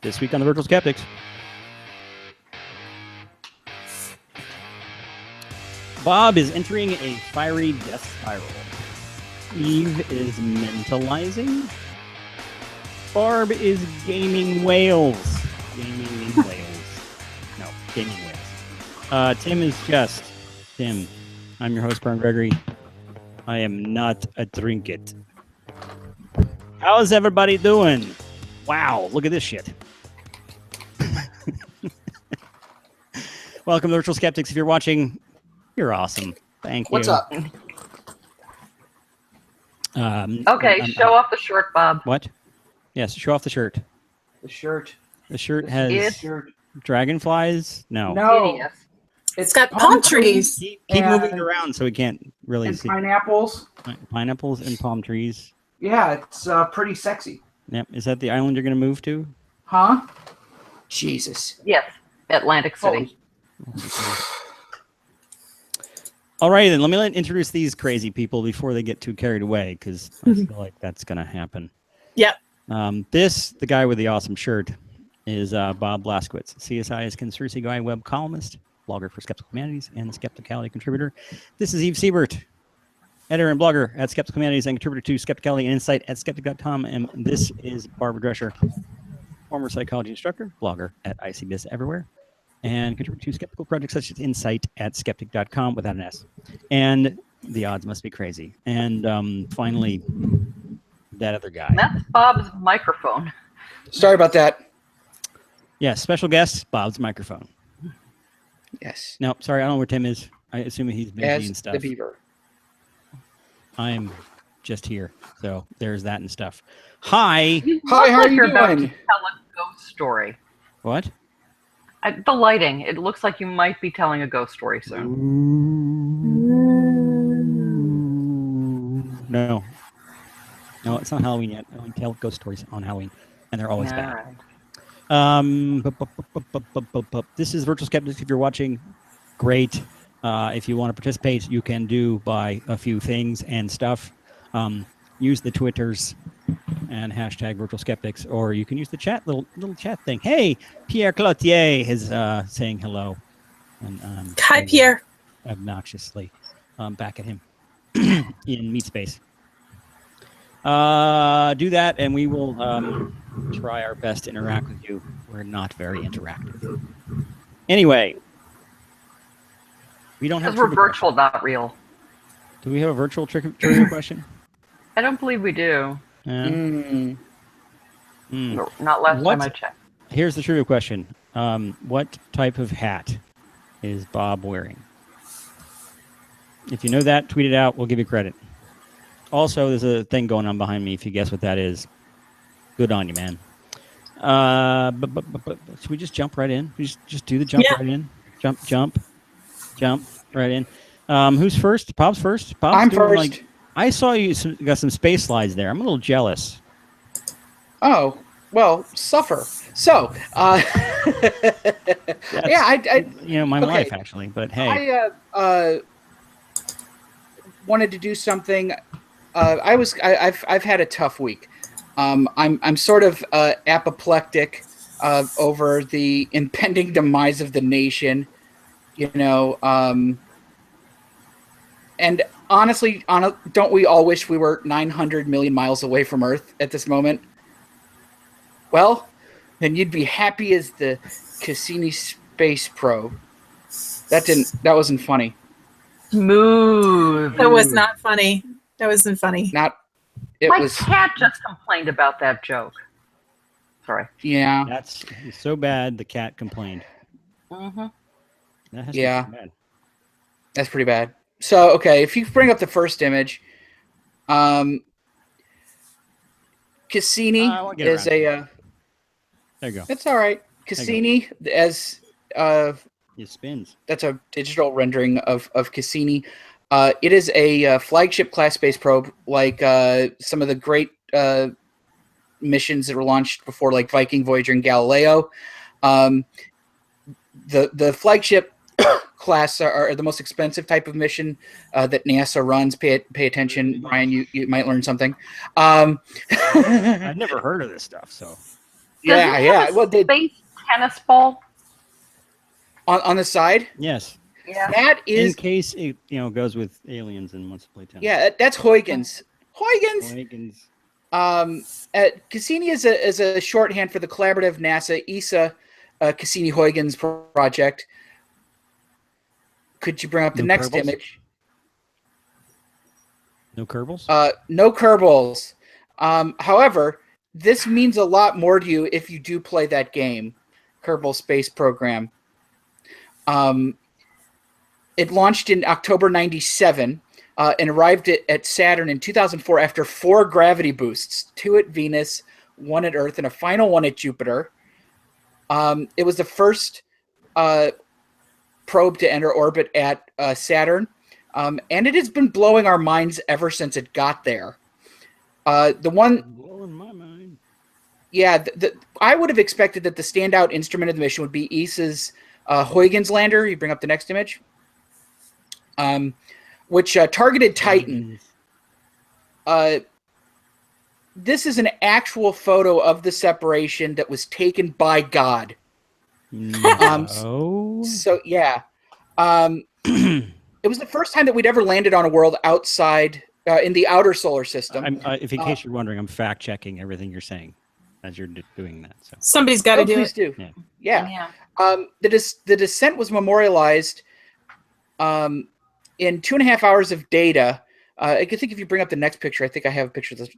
This week on the Virtual Skeptics. Bob is entering a fiery death spiral. Eve is mentalizing. Barb is gaming whales. Gaming whales. No, gaming whales. Tim is just Tim. I'm your host, Brian Gregory. I am not a trinket. How's everybody doing? Wow, look at this shit. Welcome to Virtual Skeptics. If you're watching, you're awesome. Thank you. What's up? Okay, show off the shirt, Bob. What? Yes, show off the shirt. The shirt. The shirt has It's dragonflies? No. No, hideous. it's got palm trees. Keep And- moving it around so we can't really and see. pineapples. Pineapples and palm trees. Yeah, it's pretty sexy. Yep. Is that the island you're going to move to? Huh? Jesus. Yes, Atlantic City. All right, then. Let me introduce these crazy people before they get too carried away, because I feel like that's going to happen. Yep. The guy with the awesome shirt, is Bob Blaskowitz, CSI's conspiracy guy, web columnist, blogger for Skeptical Humanities, and Skepticality contributor. This is Eve Siebert, editor and blogger at Skeptical Humanities and contributor to Skepticality and Insight at skeptic.com. And this is Barbara Drescher, former psychology instructor, blogger at ICBIS Everywhere, and contributor to skeptical projects such as Insight at skeptic.com without an S. And the odds must be crazy. And finally, that other guy. That's Bob's microphone. Sorry about that. Yeah, special guest, Bob's microphone. Yes. No, sorry, I don't know where Tim is. I assume he's busy and As stuff. the beaver. I'm just here. So there's that and stuff. Hi. Hi, how are Like you you're about to doing? tell a ghost story. What? The lighting. It looks like you might be telling a ghost story soon. No. No, it's not Halloween yet. I only tell ghost stories on Halloween, and they're always All bad. right. This is Virtual Skeptics. If you're watching, great. If you want to participate, you can buy a few things and stuff. Use the Twitters and hashtag Virtual Skeptics, or you can use the chat little chat thing. Hey, Pierre Cloutier is saying hello. And, Hi, Pierre. obnoxiously back at him in Meet Space. Do that, and we will try our best to interact with you. We're not very interactive. Anyway, we don't have. Because we're trivia virtual, not real. question. Do we have a virtual trivia question? I don't believe we do. Mm. Not last What? time I checked. Here's the trivia question. What type of hat is Bob wearing? If you know that, tweet it out. We'll give you credit. Also, there's a thing going on behind me. If you guess what that is, good on you, man. But should we just jump right in? We just do the jump right in. Jump right in. Who's first? Bob's first. Bob's I'm doing, first. I saw you got some space slides there. I'm a little jealous. Oh, well, suffer. So, yeah, I My okay. life actually. But hey, I wanted to do something. I've had a tough week. I'm sort of apoplectic over the impending demise of the nation. And honestly, don't we all wish we were 900 million miles away from Earth at this moment? Well, then you'd be happy as the Cassini space probe. That wasn't funny. Smooth. That was not funny. That wasn't funny. My cat just complained about that joke. Sorry. Yeah. that's so bad. The cat complained. Mm-hmm. That has Yeah. to be bad. That's pretty bad. So, okay, if you bring up the first image, Cassini I won't get is around a. There you go. It's all right. Cassini as It spins. that's a digital rendering of Cassini. It is a flagship class space probe, like some of the great missions that were launched before, like Viking, Voyager, and Galileo. The flagship class are the most expensive type of mission that NASA runs. Pay attention, Brian. You might learn something. I've never heard of this stuff. So Yeah, it yeah. have a Well, space tennis ball? on the side, Yes. Yeah. that In is case it goes with aliens and wants to play tennis. that's Huygens. Huygens. Huygens. Cassini is a shorthand for the collaborative NASA ESA Cassini-Huygens project. Could you bring up the No next Kerbals? image? No Kerbals? No Kerbals. However, this means a lot more to you if you do play that game, Kerbal Space Program. It launched in October 97 and arrived at Saturn in 2004 after 4 gravity boosts, 2 at Venus, 1 at Earth, and a final 1 at Jupiter. It was the first probe to enter orbit at Saturn, and it has been blowing our minds ever since it got there. Blowing my mind. Yeah, I would have expected that the standout instrument of the mission would be ESA's Huygens lander. You bring up the next image, which targeted Titan. This is an actual photo of the separation that was taken by God. No. So yeah, it was the first time that we'd ever landed on a world outside in the outer solar system. If in case you're wondering, I'm fact checking everything you're saying as you're doing that. So Somebody's got to do please it. do. Yeah. The descent was memorialized in 2.5 hours of data. I think if you bring up the next picture, I think I have a picture of this.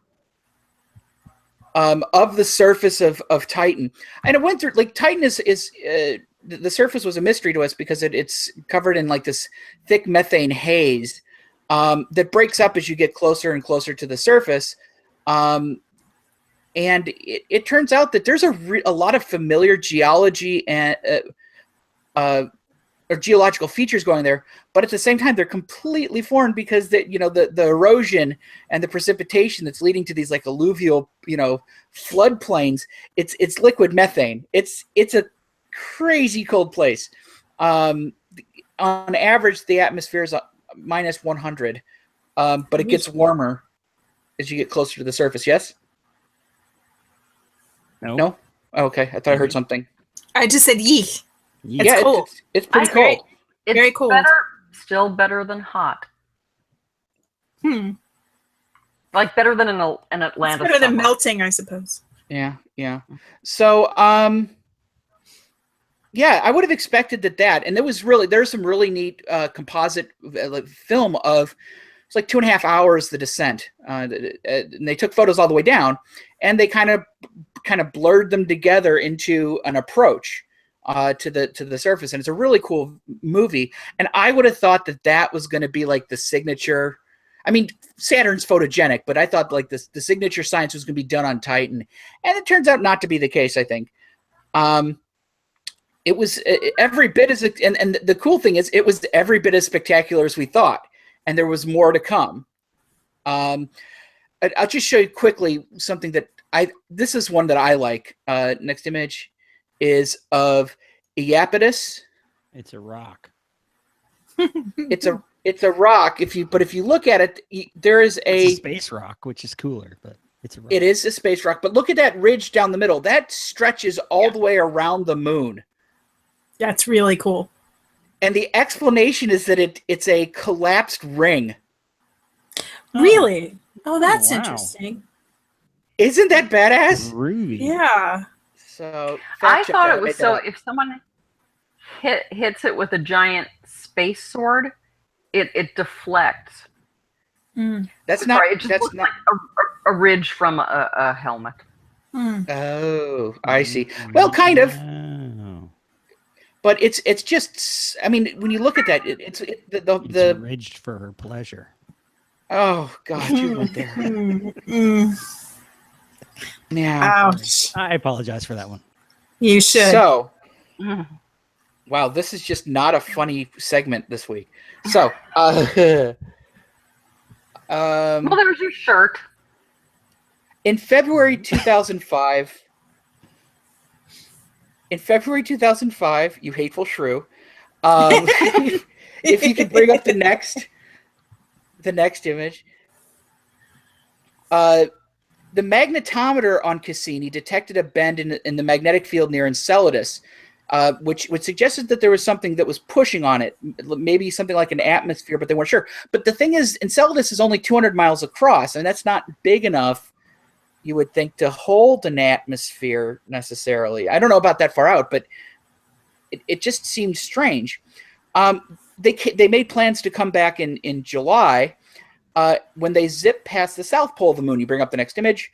Of the surface of Titan, and it went through like Titan is the surface was a mystery to us because it's covered in like this thick methane haze that breaks up as you get closer and closer to the surface, and it turns out that there's a lot of familiar geology and or geological features going there, but at the same time they're completely foreign because the erosion and the precipitation that's leading to these like alluvial floodplains, it's liquid methane. It's a crazy cold place. On average the atmosphere is minus 100, but it gets warmer as you get closer to the surface. Yes? No? Okay, I thought I heard something. I just said yeek. Yeah, cold. It's pretty I cold. It's Very cold. Still better than hot. Hmm. Like better than an It's Atlanta better than summer. melting, I suppose. Yeah. So, yeah, I would have expected that, and there's some really neat composite film of it's like 2.5 hours the descent, and they took photos all the way down, and they kind of blurred them together into an approach to the surface, and it's a really cool movie. And I would have thought that was going to be like the signature. I mean, Saturn's photogenic, but I thought like the signature science was going to be done on Titan, and it turns out not to be the case. I think it was every bit as and the cool thing is it was every bit as spectacular as we thought, and there was more to come. I'll just show you quickly something that this is one that I like. Next image is of Iapetus. it's a rock. It's a rock. If you look at it, there is It's a space rock, which is cooler, but it's a rock. It is a space rock, but look at that ridge down the middle. That stretches all the way around the moon. That's really cool. And the explanation is that it's a collapsed ring. Really? Oh, that's wow. interesting. Isn't that badass? Groovy. Yeah. So I thought it was so if someone hits it with a giant space sword, it deflects. Mm. That's not. Sorry, it just That's looks not. like a ridge from a helmet. Mm. Oh, I see. Well, kind of. Wow. But it's just. I mean, when you look at that, it's It's ridged for her pleasure. Oh God, you went there. Yeah. Ouch. I apologize for that one. You should. So, wow, this is just not a funny segment this week. So, Well, there's your shirt. in February 2005, you hateful shrew, if you could bring up the next image, the magnetometer on Cassini detected a bend in the magnetic field near Enceladus, which suggested that there was something that was pushing on it, maybe something like an atmosphere, but they weren't sure. But the thing is, Enceladus is only 200 miles across, and that's not big enough, you would think, to hold an atmosphere necessarily. I don't know about that far out, but it just seemed strange. They made plans to come back in July, when they zip past the south pole of the moon. You bring up the next image,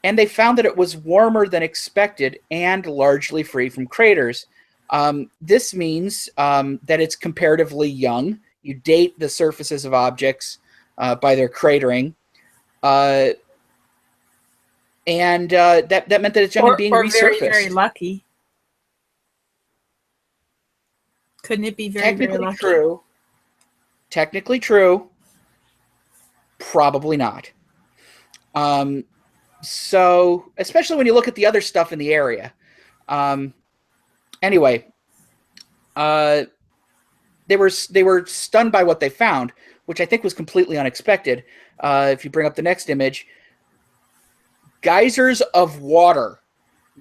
and they found that it was warmer than expected and largely free from craters. This means that it's comparatively young. You date the surfaces of objects by their cratering, and that meant that it's young and being resurfaced. Very, very lucky. Couldn't it be very, very lucky? True. Technically true. Probably not. So, especially when you look at the other stuff in the area. Anyway, they were stunned by what they found, which I think was completely unexpected. If you bring up the next image, geysers of water.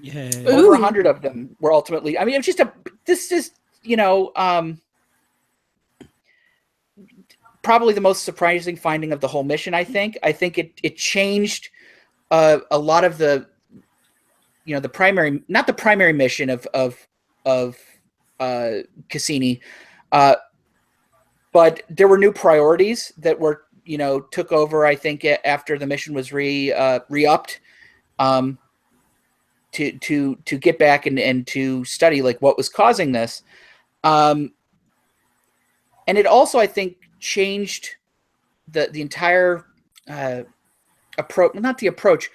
Yeah. Over 100 of them were ultimately. I mean, it's just this is, probably the most surprising finding of the whole mission. I think it changed a lot of the, the primary, not the primary mission of Cassini, but there were new priorities that were, took over, I think, after the mission was re-upped, to get back and to study like what was causing this. And it also, I think, changed the entire approach, not the approach,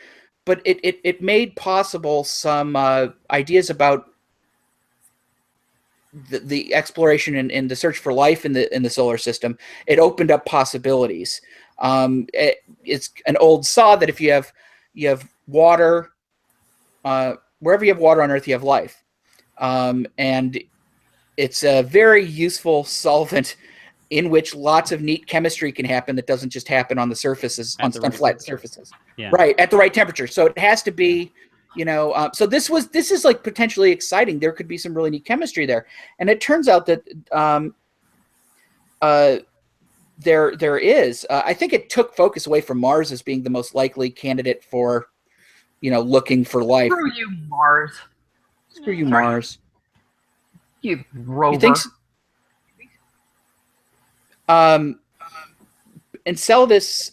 but it made possible some ideas about the exploration and the search for life in the solar system. It opened up possibilities. It's an old saw that if you have water, wherever you have water on Earth, you have life, and it's a very useful solvent in which lots of neat chemistry can happen that doesn't just happen on the surfaces, on flat surfaces. Yeah. Right, at the right temperature. So it has to be, so this is like potentially exciting. There could be some really neat chemistry there. And it turns out that there is. I think it took focus away from Mars as being the most likely candidate for, looking for life. Screw you, Mars. Screw you, Mars. You rover. You think Enceladus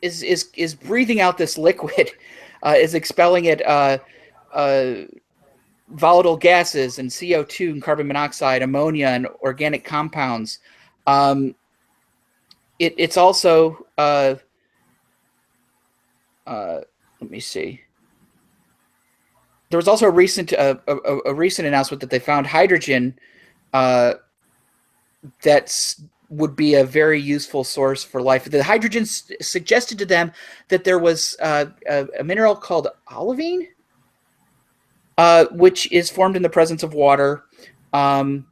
is breathing out this liquid, is expelling it volatile gases and CO2 and carbon monoxide, ammonia and organic compounds. It's also let me see. There was also a recent announcement that they found hydrogen that would be a very useful source for life. The hydrogen suggested to them that there was a mineral called olivine, which is formed in the presence of water, and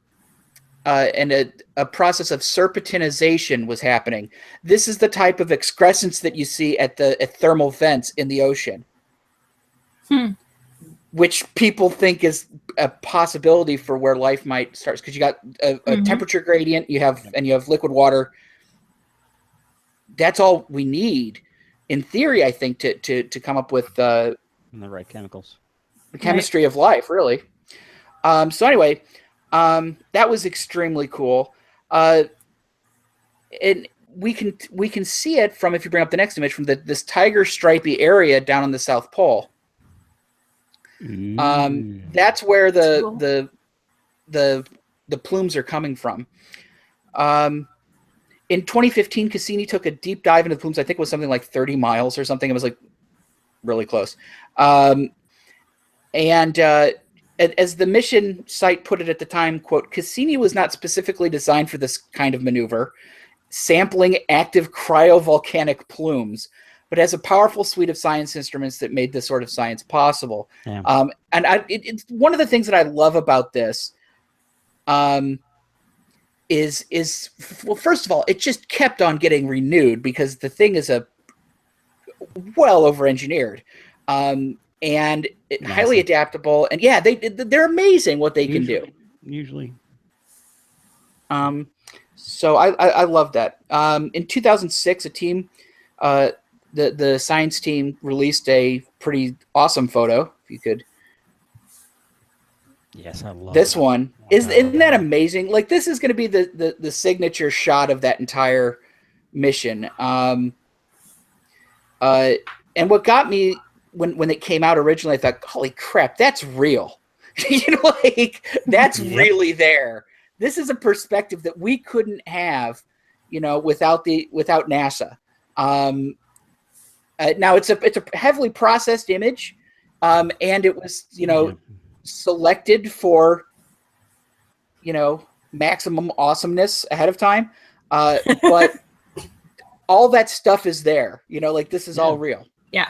a process of serpentinization was happening. This is the type of excrescence that you see at thermal vents in the ocean. Which people think is a possibility for where life might start, because you got a temperature gradient, you have liquid water. That's all we need, in theory, I think, to come up with and the right chemicals, the chemistry of life, really. So anyway, that was extremely cool, and we can see it from, if you bring up the next image, from this tiger stripy area down on the South Pole. That's where the plumes are coming from. In 2015, Cassini took a deep dive into the plumes. I think it was something like 30 miles or something. It was like really close. And as the mission site put it at the time, quote, Cassini was not specifically designed for this kind of maneuver, sampling active cryovolcanic plumes, but has a powerful suite of science instruments that made this sort of science possible. Yeah. And it's one of the things that I love about this is well, first of all, it just kept on getting renewed because the thing is well over engineered, and highly adaptable. And yeah, they're amazing what they can do. Usually. So I love that. In 2006, a team, the science team released a pretty awesome photo. If you could. Yes, I love this that. one. Isn't that amazing? Like, this is going to be the signature shot of that entire mission. And what got me when it came out originally, I thought, holy crap, that's real. Like, that's really there. This is a perspective that we couldn't have, without NASA. Now it's a heavily processed image, and it was, selected for, maximum awesomeness ahead of time. But all that stuff is there, like, this is all real. Yeah.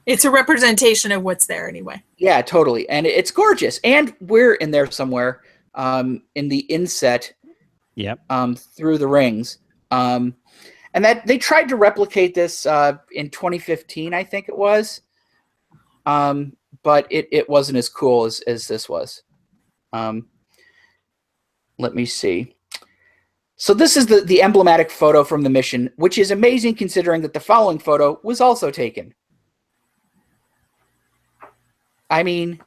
It's a representation of what's there anyway. Yeah, totally. And it's gorgeous. And we're in there somewhere, in the inset, through the rings. And that they tried to replicate this in 2015, I think it was. But it wasn't as cool as this was. Let me see. So this is the emblematic photo from the mission, which is amazing considering that the following photo was also taken. I mean,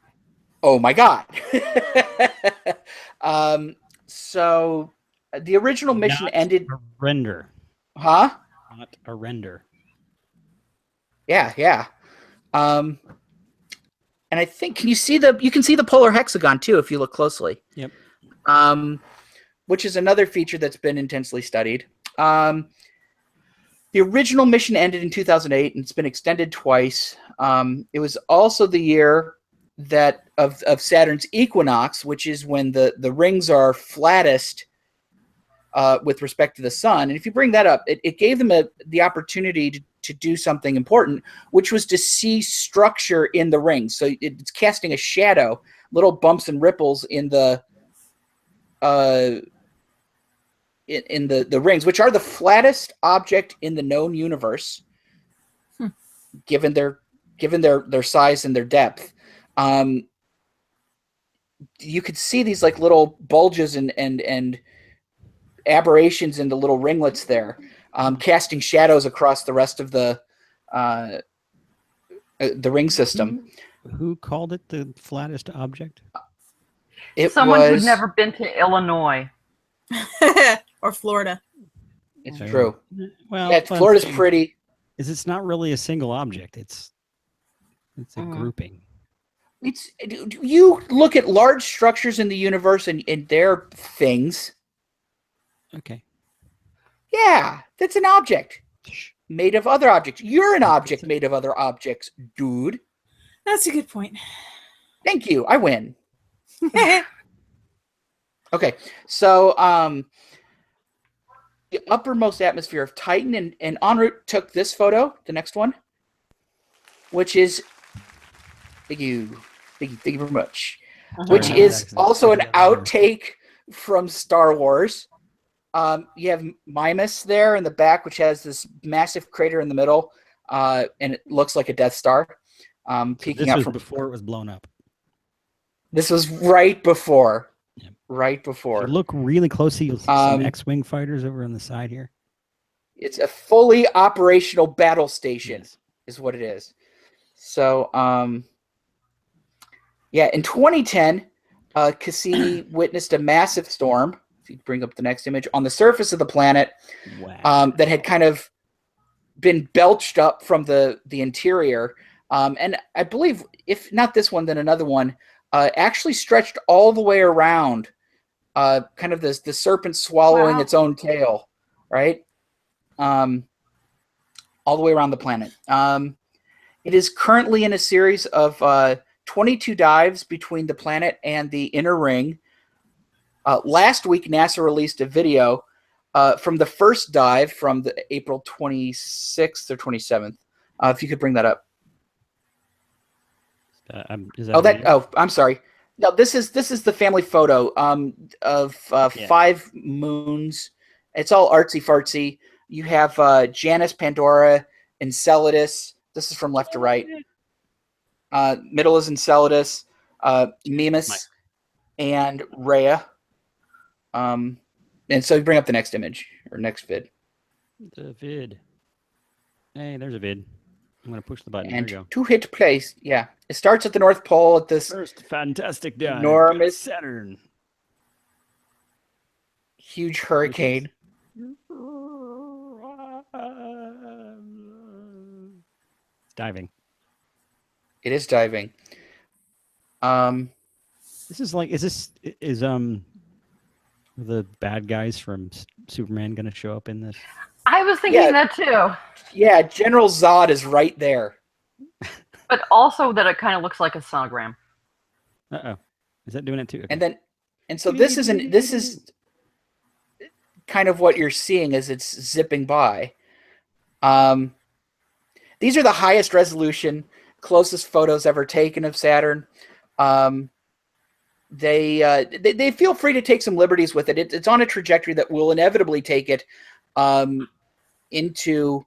oh my God. So the original mission ended. A render. Huh? Not a render. Yeah. And I think, you can see the polar hexagon too if you look closely. Yep. Which is another feature that's been intensely studied. The original mission ended in 2008 and it's been extended twice. It was also the year that of Saturn's equinox, which is when the rings are flattest with respect to the sun. And if you bring that up, it gave them the opportunity to do something important, which was to see structure in the rings. So it's casting a shadow, little bumps and ripples in the rings, which are the flattest object in the known universe, given their size and their depth. You could see these like little bulges and aberrations in the little ringlets there, casting shadows across the rest of the ring system. Who called it the flattest object? Someone who's never been to Illinois. Or Florida. It's true. Well, yeah, Florida's pretty. It's not really a single object. It's a grouping. You look at large structures in the universe and they're things. Okay. Yeah, that's an object made of other objects. You're an object made of other objects, dude. That's a good point. Thank you. I win. Okay, so the uppermost atmosphere of Titan, and en route took this photo, the next one, which is thank you very much, which is also an outtake from Star Wars. You have Mimas there in the back, which has this massive crater in the middle, and it looks like a Death Star peeking out from before it was blown up. This was right before. Yep. Right before. If you look really closely, you'll see some X-wing fighters over on the side here. It's a fully operational battle station, is what it is. So, yeah, in 2010, Cassini witnessed a massive storm. If you bring up the next image, on the surface of the planet, that had kind of been belched up from the interior. And I believe, if not this one, then another one, actually stretched all the way around, kind of the serpent swallowing its own tail, right? All the way around the planet. It is currently in a series of 22 dives between the planet and the inner ring. Last week, NASA released a video from the first dive from the April 26th or 27th. If you could bring that up. I'm sorry. No, this is the family photo of Yeah. 5 moons. It's all artsy fartsy. You have Janus, Pandora, Enceladus. This is from left to right. Middle is Enceladus, Mimas, and Rhea. And so you bring up the next image or next vid. The vid. Hey, there's a vid. I'm going to push the button. And there we go. to hit place, yeah. It starts at the North Pole at this First fantastic dive. enormous Saturn. huge hurricane. It's diving. It is diving. This is like, is the bad guys from Superman going to show up in this? I was thinking that too. Yeah, General Zod is right there. But also that it kind of looks like a sonogram. Uh-oh. Is that doing it too? Okay. And so this is kind of what you're seeing as it's zipping by. These are the highest resolution, closest photos ever taken of Saturn. They feel free to take some liberties with it. It's on a trajectory that will inevitably take it into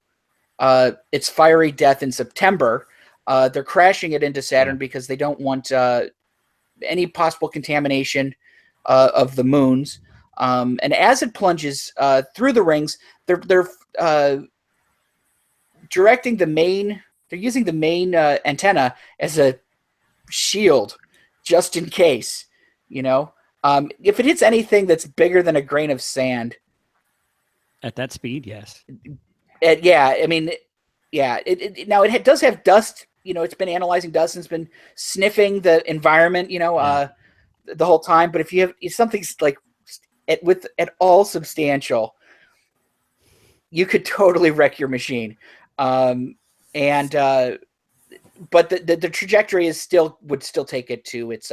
its fiery death in September. They're crashing it into Saturn because they don't want any possible contamination of the moons. And as it plunges through the rings, they're directing the main. They're using the main antenna as a shield, just in case. You know, if it hits anything that's bigger than a grain of sand, at that speed, yes. Yeah, I mean, yeah. Now it does have dust. You know, it's been analyzing dust and it's been sniffing the environment. You know, the whole time. But if something's like at all substantial, you could totally wreck your machine. But the trajectory would still take it to its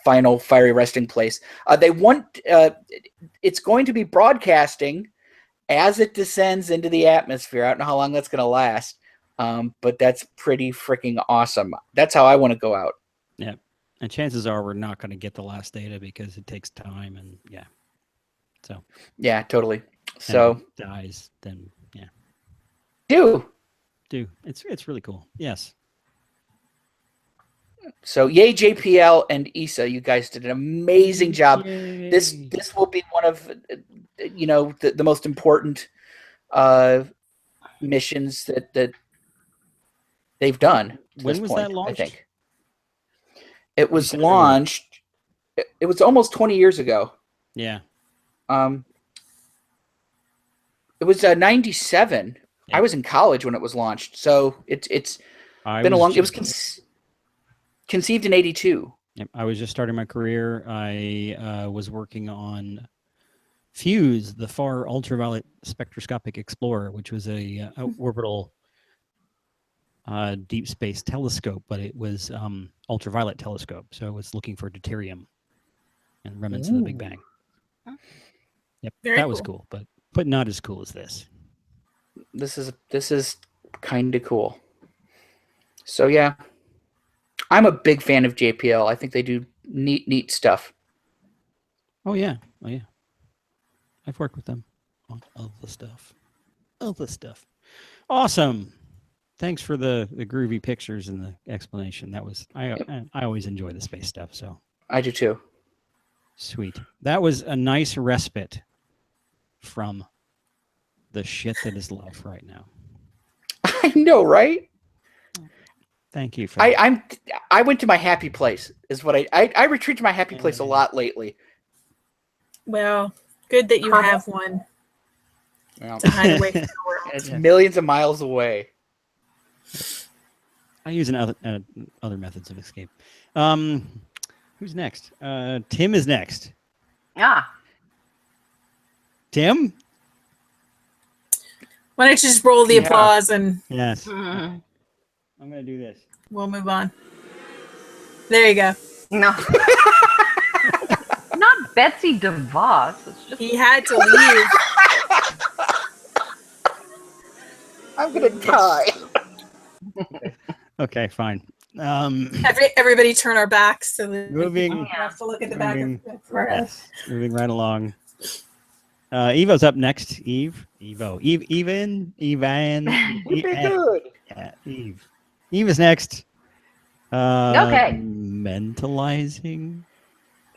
final fiery resting place. It's going to be broadcasting as it descends into the atmosphere. I don't know how long that's going to last, but that's pretty freaking awesome. That's how I want to go out. Yeah, and chances are we're not going to get the last data because it takes time, and so yeah, totally. So if it dies, then do it's really cool. Yes. So yay JPL and ESA, you guys did an amazing job. Yay. This will be one of the most important missions that they've done. When was that launched? I think it was launched. It was almost 20 years ago. Yeah. It was 97. Yeah. I was in college when it was launched, so it's been a long. It was conceived in 82. Yep, I was just starting my career. I was working on FUSE, the Far Ultraviolet Spectroscopic Explorer, which was a orbital deep space telescope, but it was ultraviolet telescope, so it was looking for deuterium and remnants of the Big Bang. Yep, that was cool, but not as cool as this. This is kind of cool. So yeah, I'm a big fan of JPL. I think they do neat stuff. Oh yeah. I've worked with them on all the stuff. Awesome. Thanks for the groovy pictures and the explanation. That was I always enjoy the space stuff. So I do too. Sweet. That was a nice respite from the shit that is life right now. I know, right? Thank you for I went to my happy place is what I retreat to my happy place a lot lately. Well, good that you have one to hide away from the world. It's millions of miles away. I use other methods of escape. Who's next? Tim is next. Yeah. Tim? Why don't you just roll the applause and yes. I'm going to do this. We'll move on. There you go. No. Not Betsy DeVos. It's just... He had to leave. I'm going to die. Okay, fine. Everybody turn our backs so that Moving. we have to look at the back of our heads. Yes, moving right along. Evo's up next. Eve. Evan. Would be good. Yeah, Eve. Eve is next. Okay. Mentalizing.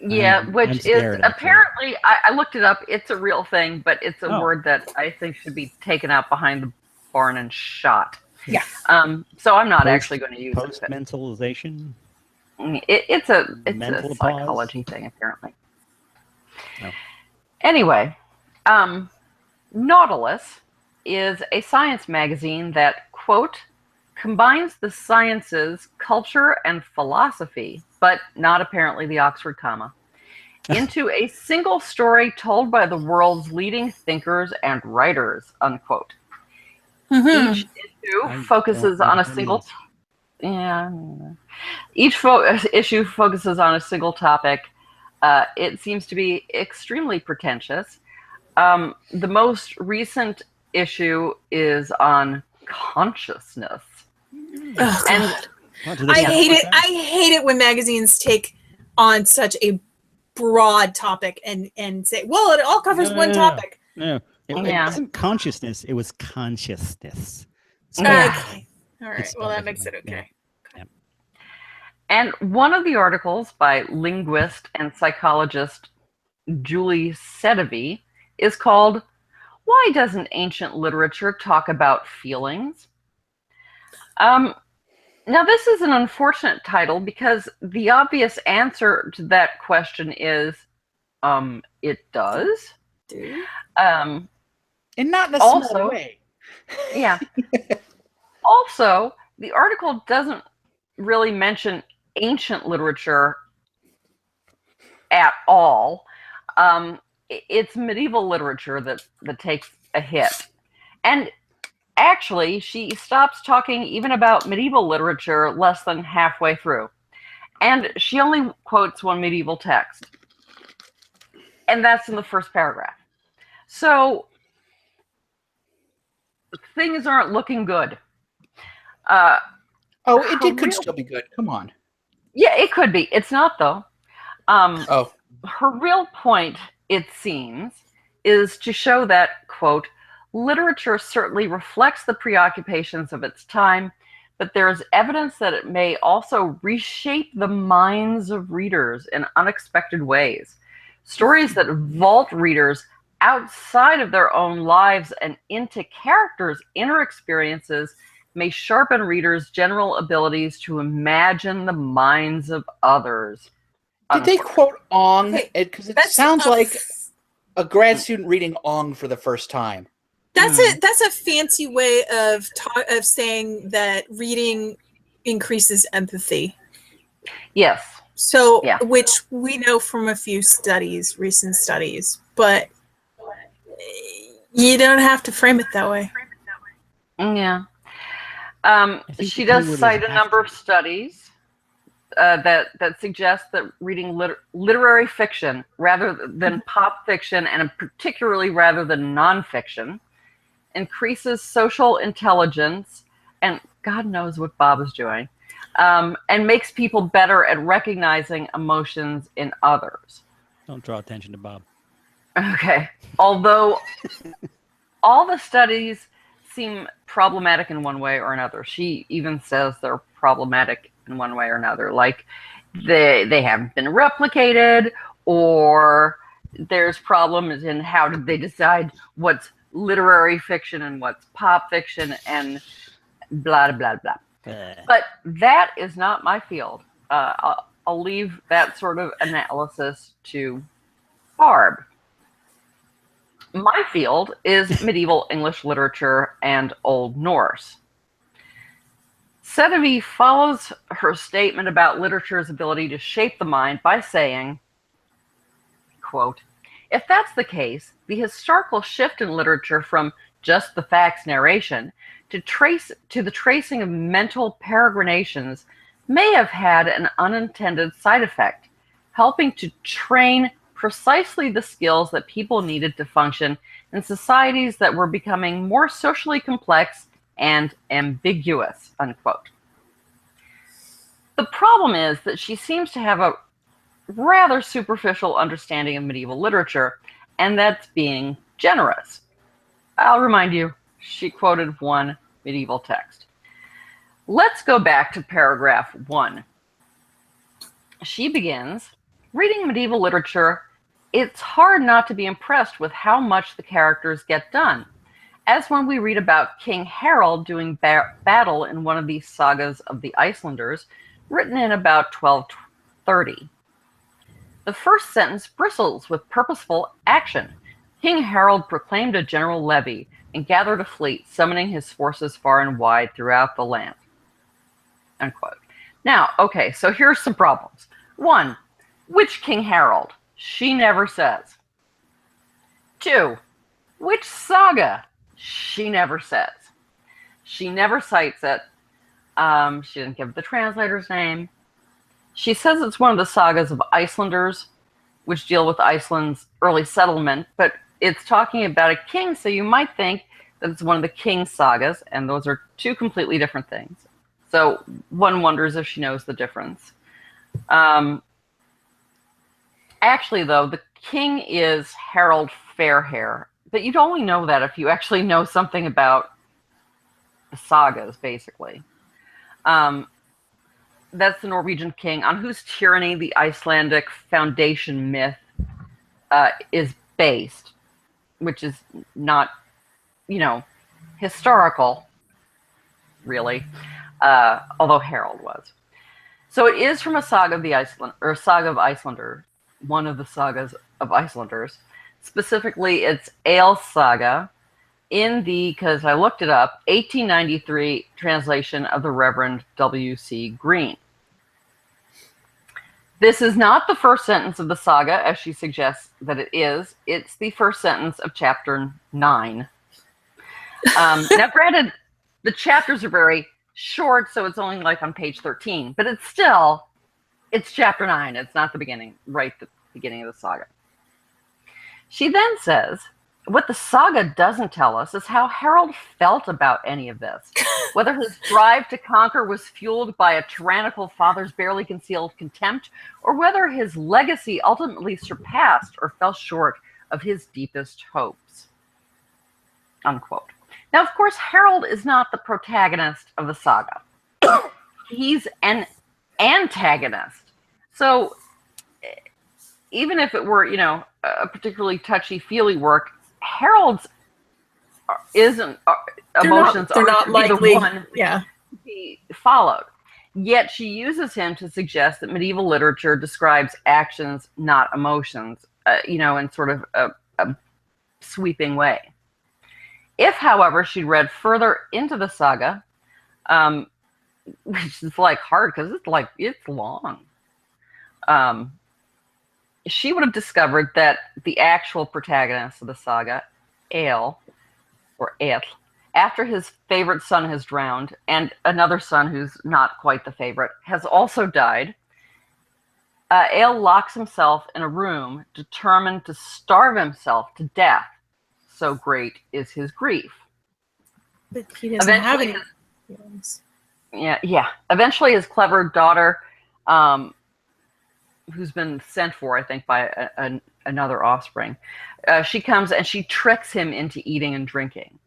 Yeah, I'm which is scared, actually. apparently, I looked it up. It's a real thing, but it's a word that I think should be taken out behind the barn and shot. Yeah. So I'm not actually going to use it. Post-mentalization? It's a Mental psychology thing, apparently. Oh. Anyway, Nautilus is a science magazine that, quote, combines the sciences, culture, and philosophy, but not apparently the Oxford comma, into a single story told by the world's leading thinkers and writers, unquote. Mm-hmm. Each issue focuses on a single... Each issue focuses on a single topic. It seems to be extremely pretentious. The most recent issue is on consciousness. Oh, and I hate it. I hate it when magazines take on such a broad topic and say, well, it all covers one topic. No, it wasn't consciousness. It was consciousness. Okay. All right. Well, that makes it okay. Yeah. And one of the articles by linguist and psychologist Julie Sedovey is called, "Why Doesn't Ancient Literature Talk About Feelings?" Now, this is an unfortunate title because the obvious answer to that question is, it does. And not in a also, small way. Yeah. Also, the article doesn't really mention ancient literature at all. It's medieval literature that takes a hit. And actually, she stops talking even about medieval literature less than halfway through. And she only quotes one medieval text. And that's in the first paragraph. So things aren't looking good. It could still be good. Come on. Yeah, it could be. It's not, though. Her real point, it seems, is to show that, quote, literature certainly reflects the preoccupations of its time, but there is evidence that it may also reshape the minds of readers in unexpected ways. Stories that vault readers outside of their own lives and into characters' inner experiences may sharpen readers' general abilities to imagine the minds of others. Did they quote Ong? Because it sounds like a grad student reading Ong for the first time. That's a fancy way of saying that reading increases empathy. Yes. So, which we know from a few recent studies, but you don't have to frame it that way. Yeah. She does cite a number of studies that suggest that reading literary fiction rather than pop fiction, and particularly rather than nonfiction, increases social intelligence, and God knows what Bob is doing, and makes people better at recognizing emotions in others. Don't draw attention to Bob. Okay. Although all the studies seem problematic in one way or another. She even says they're problematic in one way or another. Like they haven't been replicated, or there's problems in how did they decide what's literary fiction and what's pop fiction and blah, blah, blah. But that is not my field. I'll leave that sort of analysis to Barb. My field is medieval English literature and Old Norse. Sedovey follows her statement about literature's ability to shape the mind by saying, quote, if that's the case, the historical shift in literature from just the facts narration to the tracing of mental peregrinations may have had an unintended side effect, helping to train precisely the skills that people needed to function in societies that were becoming more socially complex and ambiguous, unquote. The problem is that she seems to have a rather superficial understanding of medieval literature, and that's being generous. I'll remind you, she quoted one medieval text. Let's go back to paragraph 1. She begins, reading medieval literature, it's hard not to be impressed with how much the characters get done, as when we read about King Harold doing battle in one of these sagas of the Icelanders, written in about 1230. The first sentence bristles with purposeful action. King Harold proclaimed a general levy and gathered a fleet, summoning his forces far and wide throughout the land. Unquote. Now, okay, so here's some problems. 1, which King Harold? She never says. 2, which saga? She never says. She never cites it. She didn't give the translator's name. She says it's one of the sagas of Icelanders, which deal with Iceland's early settlement, but it's talking about a king, so you might think that it's one of the king sagas, and those are two completely different things. So one wonders if she knows the difference. Actually, though, the king is Harold Fairhair, but you'd only know that if you actually know something about the sagas, basically. That's the Norwegian king on whose tyranny the Icelandic foundation myth is based, which is not, historical, really, although Harold was. So it is from a saga of saga of Icelanders, one of the sagas of Icelanders. Specifically, it's Ale Saga in the, because I looked it up, 1893 translation of the Reverend W.C. Green. This is not the first sentence of the saga, as she suggests that it is. It's the first sentence of chapter 9. Now, granted, the chapters are very short, so it's only like on page 13, but it's chapter 9. It's not the beginning, right, the beginning of the saga. She then says, what the saga doesn't tell us is how Harold felt about any of this. Whether his drive to conquer was fueled by a tyrannical father's barely concealed contempt, or whether his legacy ultimately surpassed or fell short of his deepest hopes. Unquote. Now, of course, Harold is not the protagonist of the saga. He's an antagonist. So even if it were, a particularly touchy-feely work, Harold's emotions they're not likely, to be followed. Yet she uses him to suggest that medieval literature describes actions, not emotions, in sort of a sweeping way. If, however, she read further into the saga, which is hard because it's long, she would have discovered that the actual protagonist of the saga, Eal, after his favorite son has drowned, and another son who's not quite the favorite, has also died, Eal locks himself in a room, determined to starve himself to death. So great is his grief. But he doesn't have any feelings. Yeah. Eventually his clever daughter, who's been sent for, I think, by another offspring, she comes and she tricks him into eating and drinking.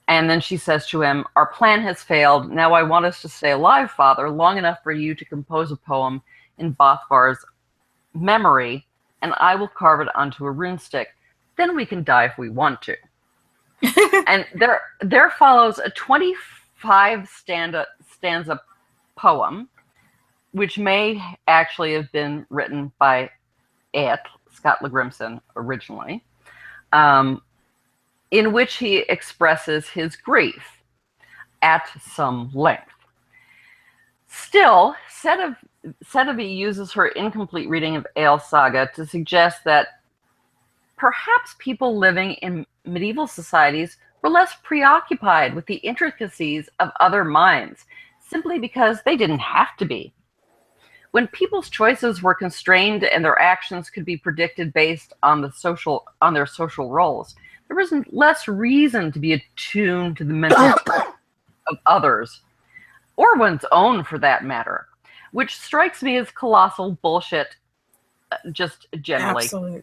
And then she says to him, our plan has failed. Now I want us to stay alive, Father, long enough for you to compose a poem in Bothvar's memory, and I will carve it onto a rune stick. Then we can die if we want to. And there follows a 25 stanza poem, which may actually have been written by Scott LeGrimson originally, in which he expresses his grief at some length. Still, Sedeby uses her incomplete reading of Eal Saga to suggest that perhaps people living in medieval societies were less preoccupied with the intricacies of other minds, simply because they didn't have to be. When people's choices were constrained and their actions could be predicted based on their social roles, there was less reason to be attuned to the mental of others, or one's own for that matter. which strikes me as colossal bullshit, just generally. Absolutely.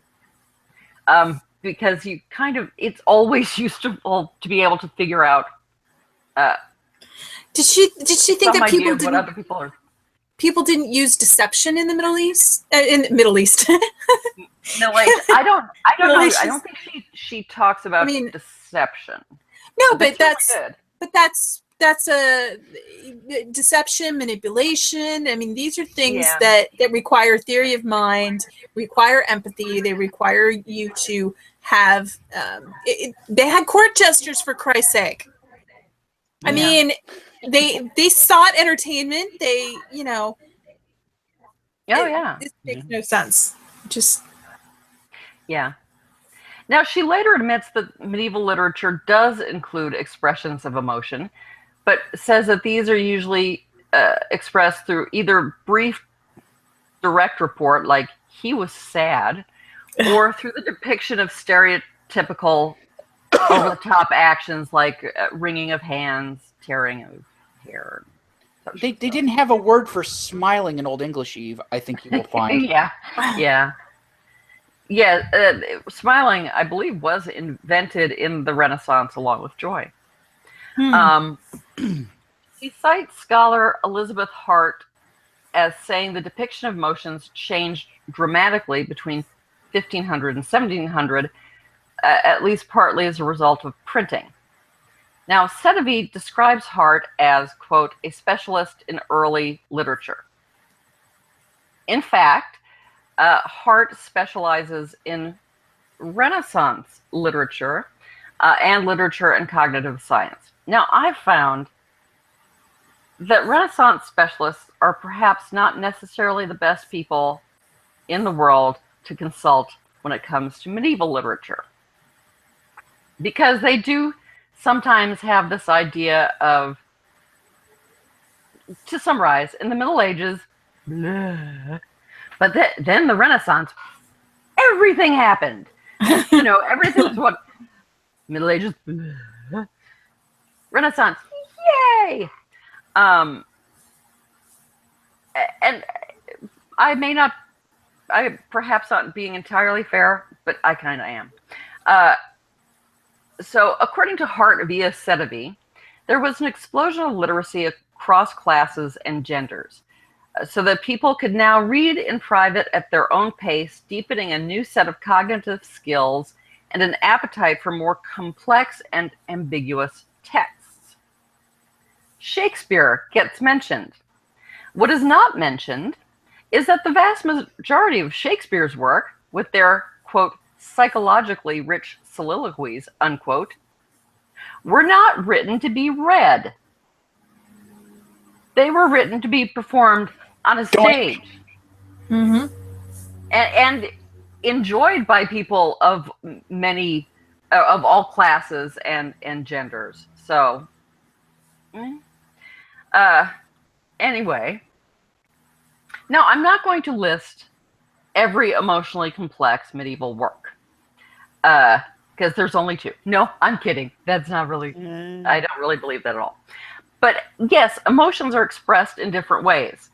Because you kind of, it's always useful to be able to figure out. Did she think that people didn't use deception in the Middle East? In the Middle East. No, like I don't know. I don't think she talks about deception. No, but that's a deception, manipulation. I mean, these are things that require theory of mind, require empathy. They require you to have. They had court gestures, for Christ's sake. I mean, they sought entertainment. They, this makes no sense. Just. Yeah. Now, she later admits that medieval literature does include expressions of emotion, but says that these are usually expressed through either brief, direct report, like he was sad, or through the depiction of stereotypical over-the-top actions like wringing of hands, tearing of hair. They didn't have a word for smiling in Old English, Eve, I think you will find. Yeah, smiling, I believe, was invented in the Renaissance along with joy. He cites scholar Elizabeth Hart as saying the depiction of emotions changed dramatically between 1500 and 1700, at least partly as a result of printing. Now, Sedevi describes Hart as, quote, a specialist in early literature. In fact, Hart specializes in Renaissance literature and literature and cognitive science. Now, I've found that Renaissance specialists are perhaps not necessarily the best people in the world to consult when it comes to medieval literature, because they do sometimes have this idea of, to summarize, in the Middle Ages, blah, but then the Renaissance, everything happened. Everything's what Middle Ages, blah, Renaissance, yay! And I perhaps not being entirely fair, but I kind of am. So according to Hart via Sedevi, there was an explosion of literacy across classes and genders, so that people could now read in private at their own pace, deepening a new set of cognitive skills and an appetite for more complex and ambiguous texts. Shakespeare gets mentioned. What is not mentioned is that the vast majority of Shakespeare's work, with their, quote, psychologically rich soliloquies, unquote, were not written to be read. They were written to be performed on a stage. Mm-hmm. And enjoyed by people of many, of all classes and genders. So, anyway, now I'm not going to list every emotionally complex medieval work, because there's only two. No, I'm kidding. That's not really, I don't really believe that at all. But yes, emotions are expressed in different ways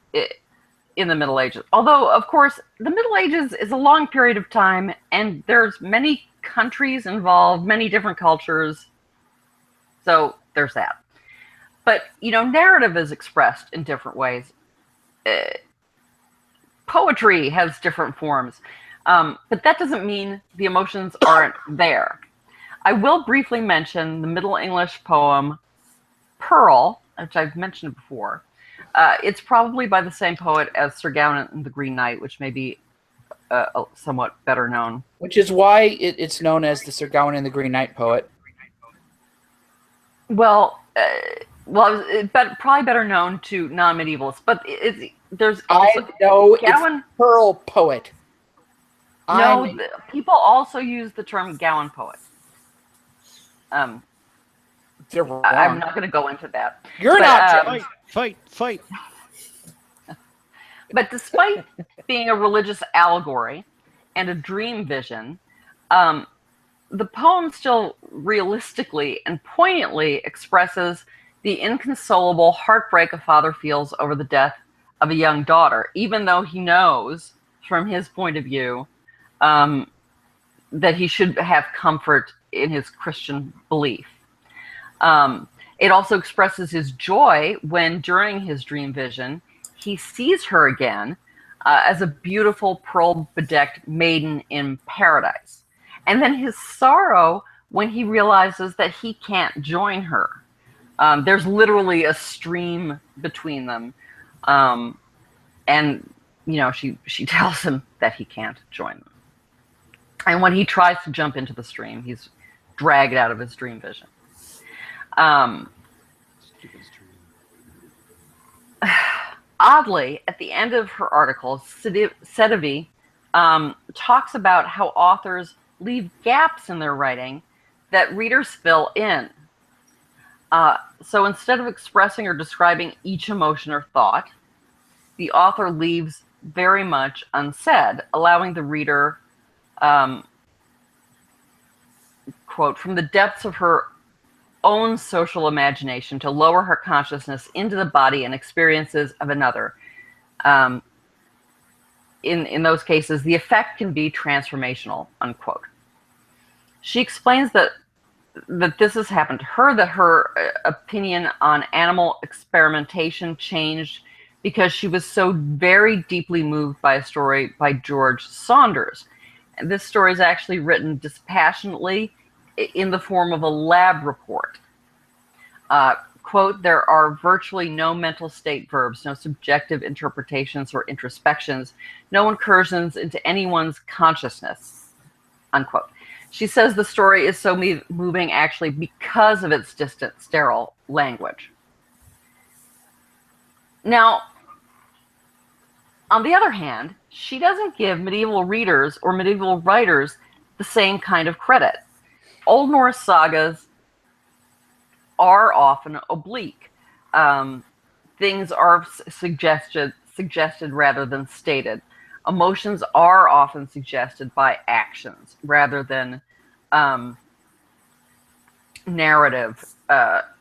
in the Middle Ages. Although, of course, the Middle Ages is a long period of time, and there's many countries involved, many different cultures. So there's that. But, narrative is expressed in different ways. Poetry has different forms. But that doesn't mean the emotions aren't there. I will briefly mention the Middle English poem Pearl, which I've mentioned before. It's probably by the same poet as Sir Gawain and the Green Knight, which may be somewhat better known. Which is why it's known as the Sir Gawain and the Green Knight poet. Well, but probably better known to non-medievalists. But there's also Gawain, it's Pearl poet. No, people also use the term Gawain poet. They're wrong. I'm not going to go into that. You're not. Fight. But despite being a religious allegory and a dream vision, the poem still realistically and poignantly expresses the inconsolable heartbreak a father feels over the death of a young daughter, even though he knows from his point of view that he should have comfort in his Christian belief. It also expresses his joy when, during his dream vision, he sees her again as a beautiful pearl-bedecked maiden in paradise. And then his sorrow when he realizes that he can't join her. There's literally a stream between them. And, you know, she tells him that he can't join them. And when he tries to jump into the stream, he's dragged out of his dream vision. Oddly, at the end of her article, Sedevi talks about how authors leave gaps in their writing that readers fill in. So instead of expressing or describing each emotion or thought, the author leaves very much unsaid, allowing the reader, quote, from the depths of her own social imagination to lower her consciousness into the body and experiences of another. In those cases, the effect can be transformational, unquote. She explains that this has happened to her, that her opinion on animal experimentation changed because she was so very deeply moved by a story by George Saunders. And this story is actually written dispassionately in the form of a lab report. Quote, there are virtually no mental state verbs, no subjective interpretations or introspections, no incursions into anyone's consciousness, unquote. She says the story is so moving actually because of its distant, sterile language. Now, on the other hand, she doesn't give medieval readers or medieval writers the same kind of credit. Old Norse sagas are often oblique. Things are suggested rather than stated. Emotions are often suggested by actions rather than narrative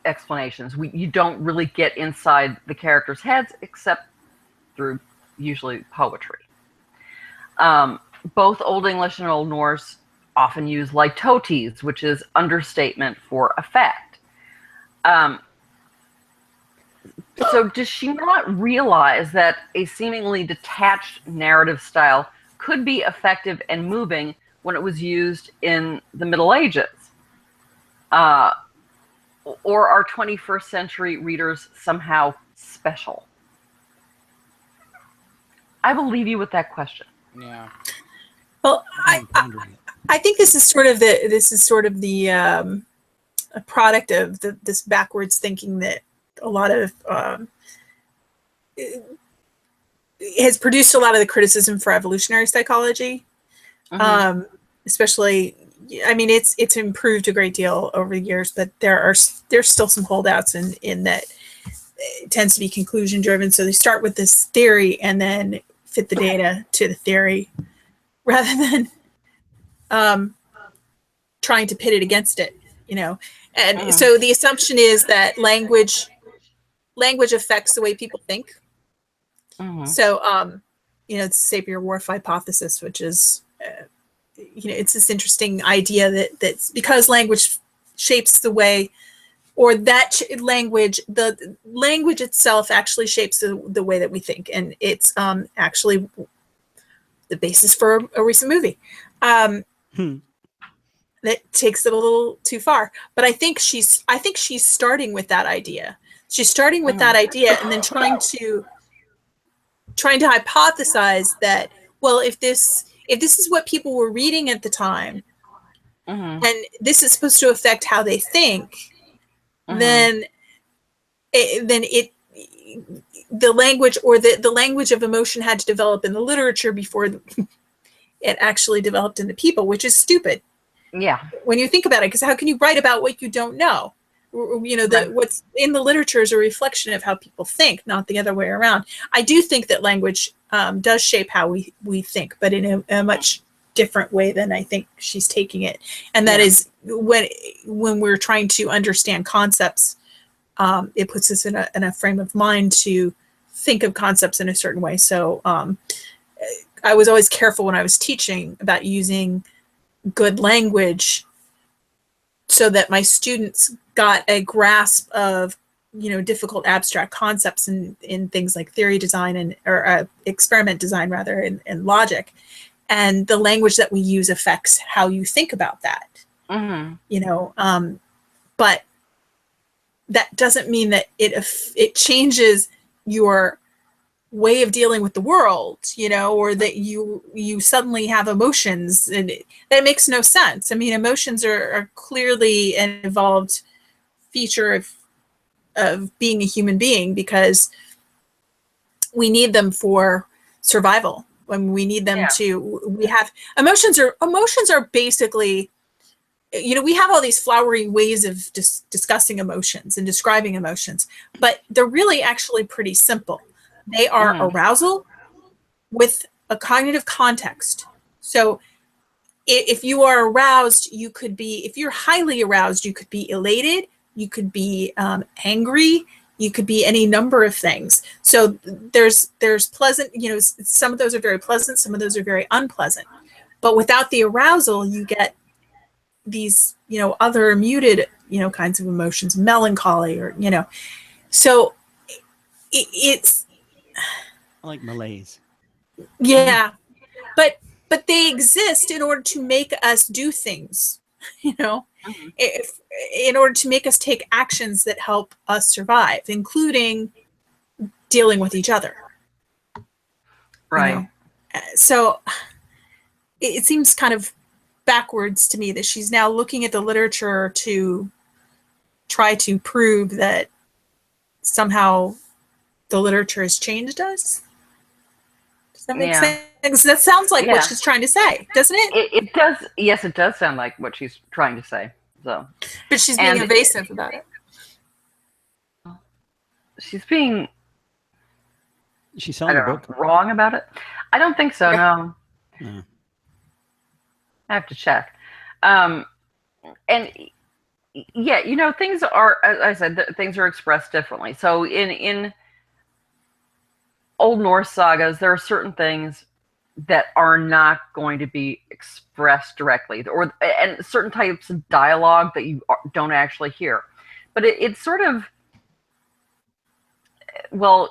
explanations. You don't really get inside the characters' heads except through usually poetry. Both Old English and Old Norse often use litotes, which is understatement for effect. So does she not realize that a seemingly detached narrative style could be effective and moving when it was used in the Middle Ages? Or are 21st century readers somehow special? I will leave you with that question. Yeah. Well, I think this is sort of the a product of this backwards thinking that a lot of has produced a lot of the criticism for evolutionary psychology. Especially, I mean, it's improved a great deal over the years, but there's still some holdouts in that it tends to be conclusion driven. So they start with this theory and then fit the data to the theory rather than trying to pit it against it, you know. And so the assumption is that language affects the way people think. So, you know, it's the Sapir-Whorf hypothesis, which is, you know, it's this interesting idea that's because language shapes the way, or that language, the language itself actually shapes the way that we think. And it's actually the basis for a recent movie. That takes it a little too far, but I think she's starting with that idea. She's starting with that idea and then trying to hypothesize that, well, if this is what people were reading at the time, and this is supposed to affect how they think, then the language or the language of emotion had to develop in the literature before it actually developed in the people, which is stupid. Yeah. When you think about it, because how can you write about what you don't know? You know, what's in the literature is a reflection of how people think, not the other way around. I do think that language does shape how we think, but in a much different way than I think she's taking it. And that is when we're trying to understand concepts, it puts us in a frame of mind to think of concepts in a certain way. So I was always careful when I was teaching about using good language so that my students got a grasp of, difficult abstract concepts in things like theory design or experiment design rather, and logic. And the language that we use affects how you think about that. Mm-hmm. But that doesn't mean that it changes your way of dealing with the world, or that you suddenly have emotions, and that makes no sense. I mean, emotions are clearly an evolved feature of being a human being, because we need them for survival. When we need them we have emotions are basically, we have all these flowery ways of discussing emotions and describing emotions, but they're really actually pretty simple. They are arousal with a cognitive context. So if you are aroused, if you're highly aroused, you could be elated, you could be angry, you could be any number of things. So there's pleasant, some of those are very pleasant, some of those are very unpleasant. But without the arousal, you get these, other muted, kinds of emotions, melancholy, or, so it's I like malaise. Yeah, but they exist in order to make us do things, if in order to make us take actions that help us survive, including dealing with each other. Right. So it seems kind of backwards to me that she's now looking at the literature to try to prove that somehow the literature has changed us. Does that make sense? That sounds like what she's trying to say, doesn't it? It does. Yes, it does sound like what she's trying to say. So, but she's being evasive about it. She's being. She's selling the book. Wrong about it. I don't think so. No. I have to check. And things are, as I said, things are expressed differently. So in Old Norse sagas, there are certain things that are not going to be expressed directly, and certain types of dialogue that you don't actually hear. But it's sort of,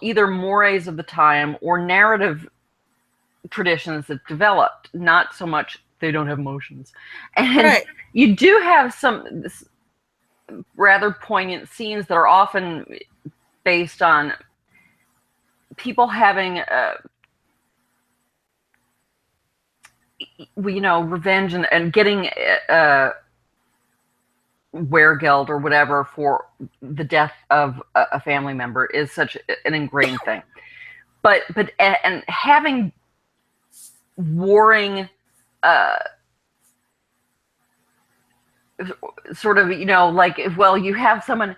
either mores of the time or narrative traditions that developed, not so much they don't have emotions. And you do have some rather poignant scenes that are often based on people having revenge and getting weregeld or whatever for the death of a family member is such an ingrained thing. But having warring sort of, you have someone,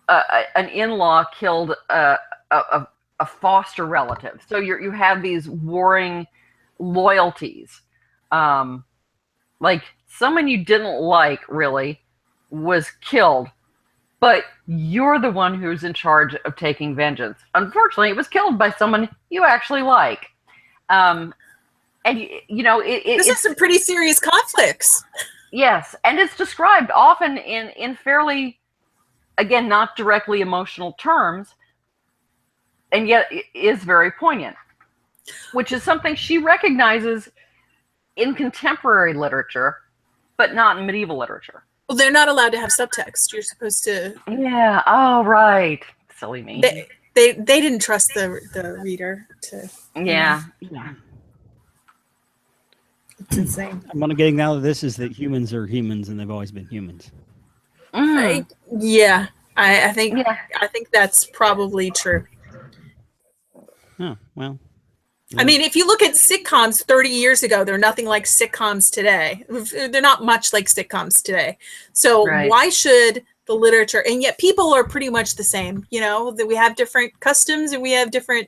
an in-law killed a foster relative. So you have these warring loyalties. Like someone you didn't like really was killed, but you're the one who's in charge of taking vengeance. Unfortunately, it was killed by someone you actually like. And this is some pretty serious conflicts. Yes, and it's described often in fairly, again, not directly emotional terms, and yet it is very poignant, which is something she recognizes in contemporary literature, but not in medieval literature. Well, they're not allowed to have subtext. You're supposed to. Yeah. Oh, right. Silly me. They didn't trust the reader to. Yeah. It's insane. I'm getting out of this is that humans are humans and they've always been humans. I think that's probably true. Oh, well. I mean, if you look at sitcoms 30 years ago, they're nothing like sitcoms today. They're not much like sitcoms today. So why should the literature, and yet people are pretty much the same, that we have different customs and we have different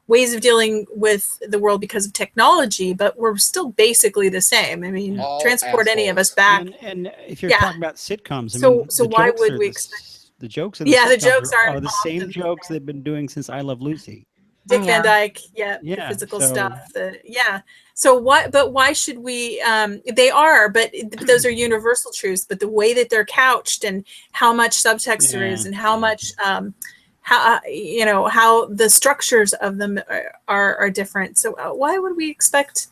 ways of dealing with the world because of technology, but we're still basically the same. I mean, transport any of us back. And if you're talking about sitcoms, so why would we expect? The jokes in the sitcoms jokes are the same jokes they've been doing since I Love Lucy. Dick Van Dyke, the physical stuff. So why should we? They are, but those are universal truths. But the way that they're couched and how much subtext there is, and how much, how the structures of them are different. So why would we expect,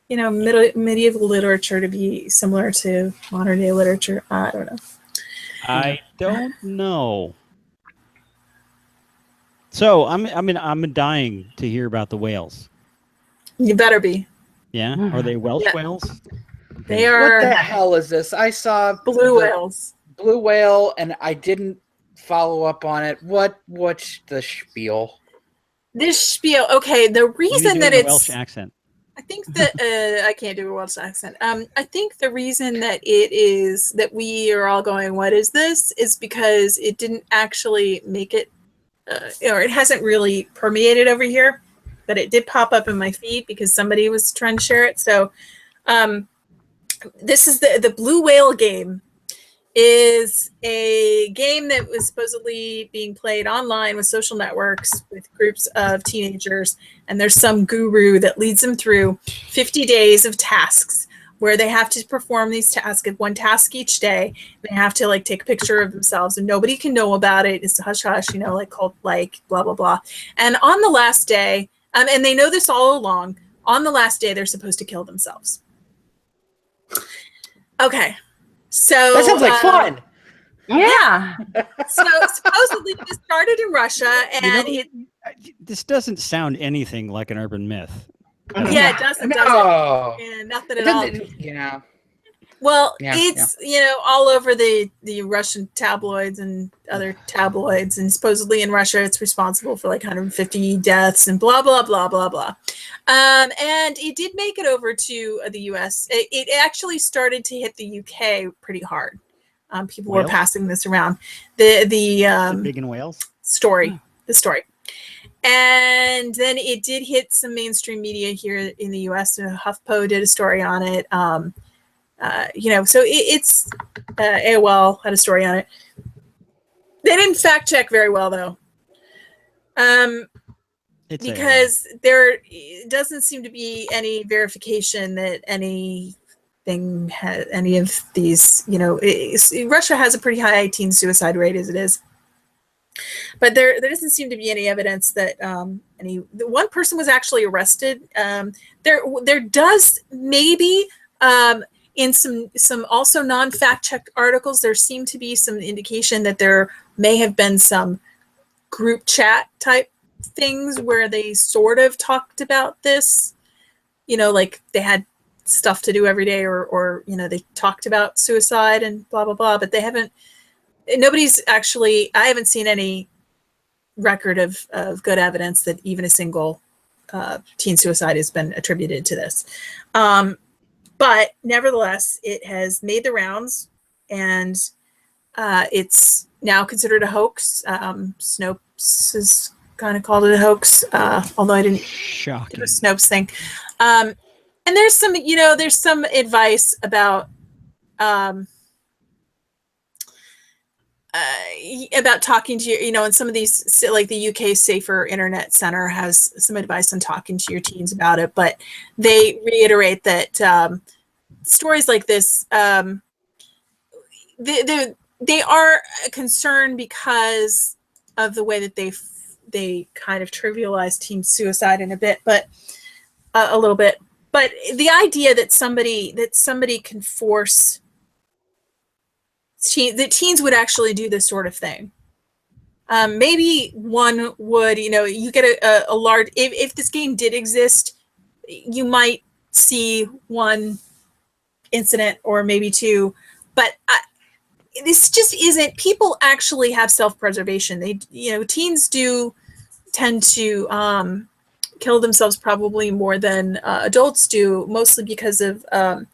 medieval literature to be similar to modern day literature? I don't know. I don't know. So I'm dying to hear about the whales. You better be. Yeah, are they Welsh whales? They are. What the hell is this? I saw blue whales. Blue whale, and I didn't follow up on it. What's the spiel? This spiel. Okay, the reason that it's Welsh accent. I think that I can't do a Welsh accent. I think the reason that it is that we are all going, "What is this?" is because it didn't actually make it, or it hasn't really permeated over here, but it did pop up in my feed because somebody was trying to share it. So, this is the Blue Whale game. Is a game that was supposedly being played online with social networks with groups of teenagers, and there's some guru that leads them through 50 days of tasks where they have to perform these tasks, one task each day. They have to take a picture of themselves, and nobody can know about it. It's a hush hush, cult blah blah blah. And on the last day, and they know this all along, on the last day they're supposed to kill themselves. Okay. So that sounds like fun. Yeah. So supposedly this started in Russia, and this doesn't sound anything like an urban myth. Yeah, it doesn't. No. Yeah, nothing at all. Yeah. Well, it's all over the Russian tabloids and other tabloids, and supposedly in Russia it's responsible for 150 deaths and blah blah blah blah blah. And it did make it over to the U.S. It actually started to hit the UK pretty hard. People were passing this around. The big in Wales story, the story. And then it did hit some mainstream media here in the U.S. HuffPo did a story on it. So it's AOL had a story on it. They didn't fact check very well, though, because there doesn't seem to be any verification that anything has any of these. Russia has a pretty high teen suicide rate as it is. But there doesn't seem to be any evidence that one person was actually arrested. There does maybe in some also non-fact checked articles, there seemed to be some indication that there may have been some group chat type things where they sort of talked about this. Like they had stuff to do every day, or they talked about suicide and blah blah blah. But they haven't. Nobody's actually. I haven't seen any record of good evidence that even a single teen suicide has been attributed to this. But nevertheless, it has made the rounds, and it's now considered a hoax. Snopes has kind of called it a hoax, although I didn't do a Snopes thing. And there's some advice about talking to you, and some of these, like the UK Safer Internet Center has some advice on talking to your teens about it, but they reiterate that stories like this, they are a concern because of the way that they kind of trivialize teen suicide in a little bit, but the idea that somebody can force that teens would actually do this sort of thing. Maybe one would, you get a large, if this game did exist, you might see one incident or maybe two, but this just isn't, people actually have self-preservation. Teens do tend to kill themselves probably more than adults do, mostly because of a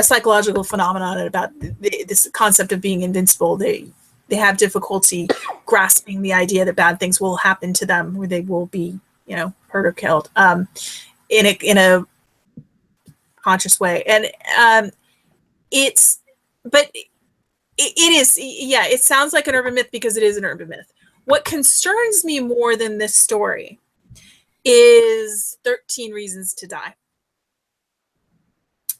psychological phenomenon about this concept of being invincible. They have difficulty grasping the idea that bad things will happen to them, where they will be, hurt or killed in a conscious way. And It is, yeah, it sounds like an urban myth because it is an urban myth. What concerns me more than this story is 13 Reasons to Die.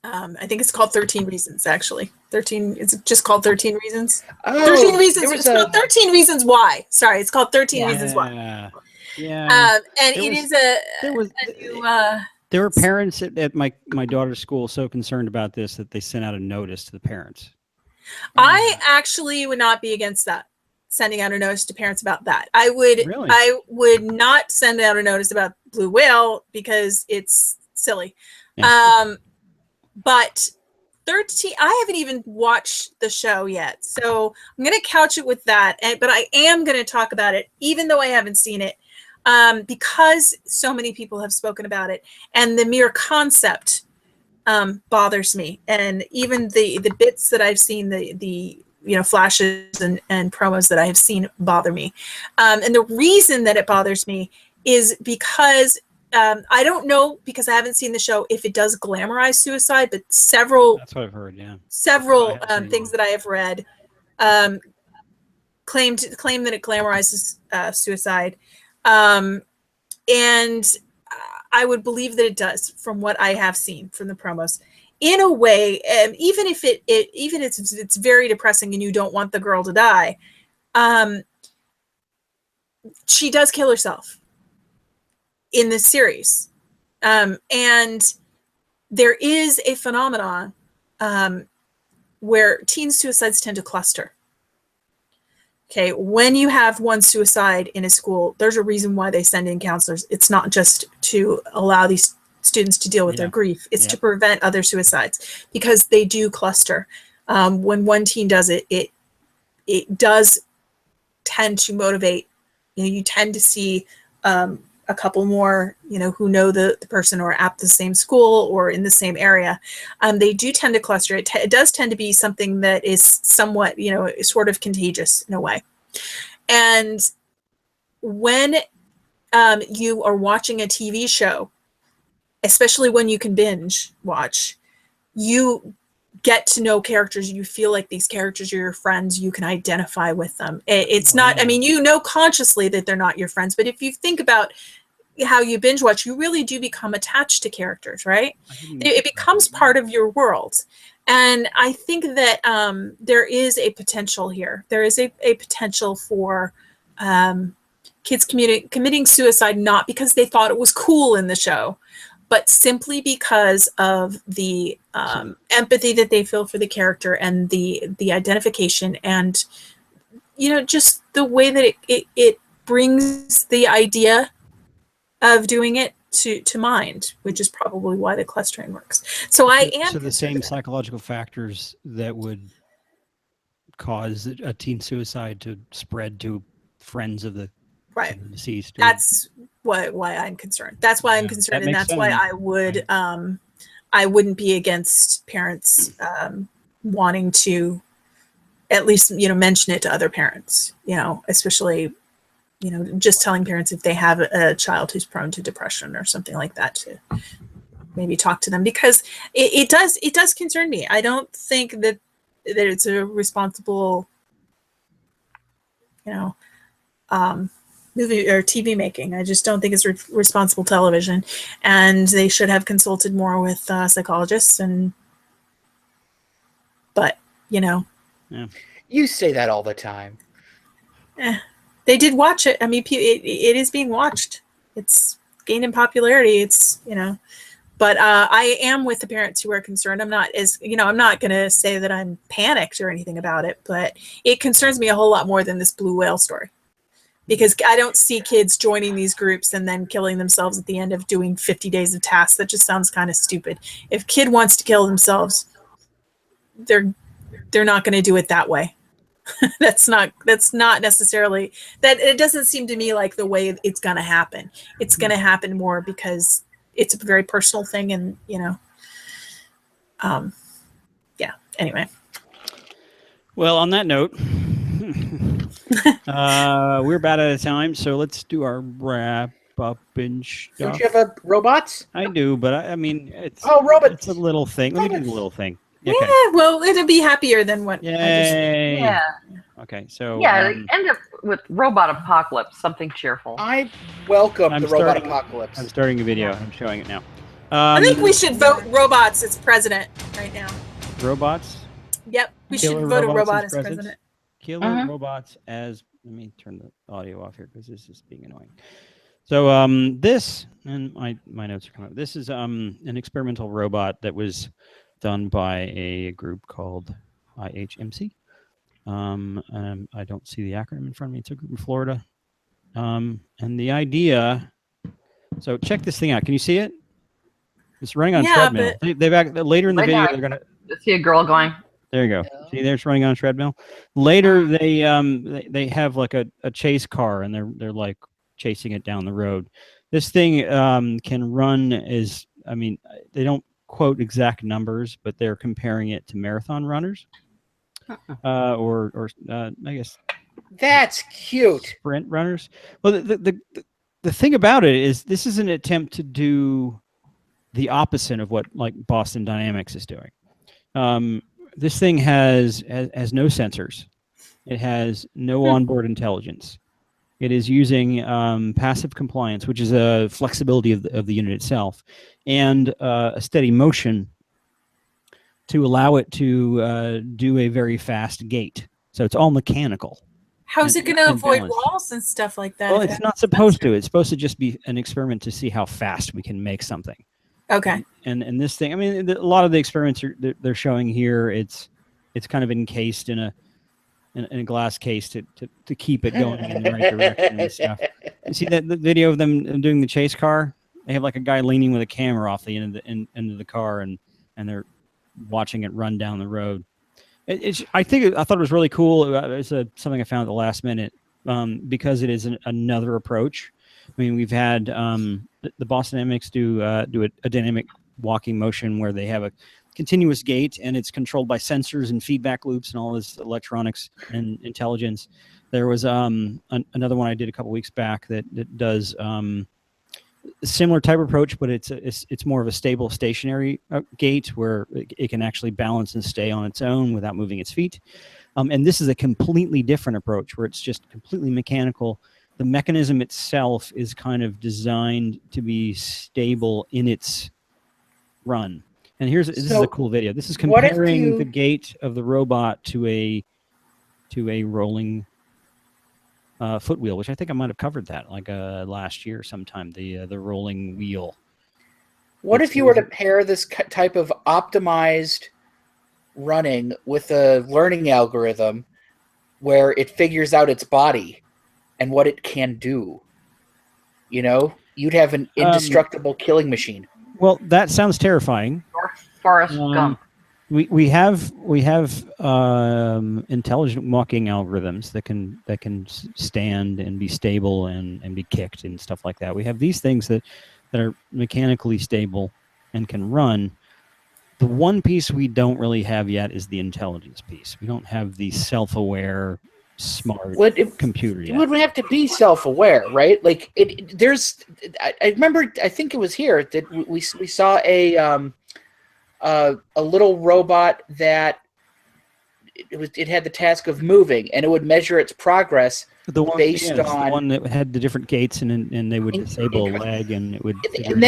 I think it's called 13 Reasons, actually. 13, it's just called 13 Reasons. Oh, 13 Reasons. It's called 13 Reasons Why. Sorry, it's called 13 Reasons Why. Yeah. And there were parents at my daughter's school so concerned about this that they sent out a notice to the parents. I actually would not be against that, sending out a notice to parents about that. I would not send out a notice about Blue Whale because it's silly. Yeah. But 13, I haven't even watched the show yet, so I'm going to couch it with that. But I am going to talk about it, even though I haven't seen it, because so many people have spoken about it, and the mere concept bothers me. And even the bits that I've seen, the flashes and promos that I have seen bother me. And the reason that it bothers me is because I don't know, because I haven't seen the show, if it does glamorize suicide, but that's what I've heard. Yeah, several things that I have read claim that it glamorizes suicide, and I would believe that it does, from what I have seen from the promos. In a way, even if it's very depressing and you don't want the girl to die, she does kill herself in this series. And there is a phenomenon where teen suicides tend to cluster. Okay, when you have one suicide in a school, there's a reason why they send in counselors. It's not just to allow these students to deal with their grief. It's to prevent other suicides, because they do cluster. When one teen does it, it does tend to motivate. You tend to see a couple more, who know the person or at the same school or in the same area. They do tend to cluster. It does tend to be something that is somewhat, sort of contagious in a way. And when you are watching a TV show, especially when you can binge watch, you get to know characters. You feel like these characters are your friends. You can identify with them. It's not, consciously that they're not your friends, but if you think about how you binge watch, you really do become attached to characters, right? It becomes part of your world. And I think that there is a potential here. There is a potential for kids committing suicide, not because they thought it was cool in the show, but simply because of the empathy that they feel for the character and the identification, and just the way that it brings the idea of doing it to mind, which is probably why the clustering works. So the same psychological factors that would cause a teen suicide to spread to friends of the deceased. That's why I'm concerned. That's why I'm concerned, and that's why I wouldn't be against parents wanting to at least mention it to other parents. Especially just telling parents if they have a child who's prone to depression or something like that, to maybe talk to them, because it does concern me. I don't think that it's a responsible movie or TV making. I just don't think it's responsible television, and they should have consulted more with psychologists. But you say that all the time. They did watch it. I mean, it is being watched. It's gained in popularity. It's but I am with the parents who are concerned. I'm not I'm not going to say that I'm panicked or anything about it, but it concerns me a whole lot more than this Blue Whale story. Because I don't see kids joining these groups and then killing themselves at the end of doing 50 days of tasks. That just sounds kind of stupid. If a kid wants to kill themselves, they're not going to do it that way. That's not necessarily that. It doesn't seem to me like the way it's going to happen. It's going to happen more because it's a very personal thing, and anyway. Well, on that note, we're about out of time, so let's do our wrap up and stuff. Don't you have robots? I do, but I mean, it's robots. It's a little thing. Let me do the little thing. Okay. Yeah, well, it'll be happier than what I just. Yeah. Okay, so end up with robot apocalypse, something cheerful. I welcome the robot apocalypse. I'm starting a video. I'm showing it now. I think we should vote robots as president right now. Robots? Yep, we should vote a robot as president. Killer robots as. Let me turn the audio off here because this is being annoying. So this, and my notes are coming up. This is an experimental robot that was done by a group called IHMC. I don't see the acronym in front of me. It's a group in Florida. And the idea, so check this thing out. Can you see it? It's running on treadmill. Later in the video, they're gonna see a girl going. There you go. See, there's running on a treadmill. Later, they have like a chase car, and they're like chasing it down the road. This thing can run as, I mean, they don't quote exact numbers, but they're comparing it to marathon runners, or I guess that's cute. Sprint runners. Well, the thing about it is this is an attempt to do the opposite of what like Boston Dynamics is doing. This thing has no sensors. It has no onboard intelligence. It is using passive compliance, which is a flexibility of the unit itself, and a steady motion to allow it to do a very fast gait. So it's all mechanical. How's it going to avoid walls and stuff like that? Well, it's not supposed to. It's supposed to just be an experiment to see how fast we can make something. Okay. And this thing, I mean, a lot of the experiments they're showing here, it's kind of encased in a glass case to keep it going in the right direction and stuff. You see the video of them doing the chase car? They have like a guy leaning with a camera off the end of the car, and they're watching it run down the road. I thought it was really cool. It's something I found at the last minute because it is another approach. I mean, we've had the Boston Dynamics do a dynamic walking motion where they have a continuous gait, and it's controlled by sensors and feedback loops and all this electronics and intelligence. There was another one I did a couple weeks back that does a similar type of approach, but it's more of a stable, stationary gait where it can actually balance and stay on its own without moving its feet. And this is a completely different approach where it's just completely mechanical. The mechanism itself is kind of designed to be stable in its run. And this is a cool video. This is comparing the gait of the robot to a rolling foot wheel, which I think I might have covered that like last year sometime. The rolling wheel. What if you were to pair this type of optimized running with a learning algorithm where it figures out its body and what it can do? You know, you'd have an indestructible killing machine. Well, that sounds terrifying. Forrest Gump. We have intelligent walking algorithms that can stand and be stable and be kicked and stuff like that. We have these things that are mechanically stable and can run. The one piece we don't really have yet is the intelligence piece. We don't have the self-aware, smart computer yet. It would have to be self-aware, right? Like I remember, I think it was here that we saw a little robot that it had the task of moving, and it would measure its progress the one that had the different gaits, and they would disable a leg, and it would. And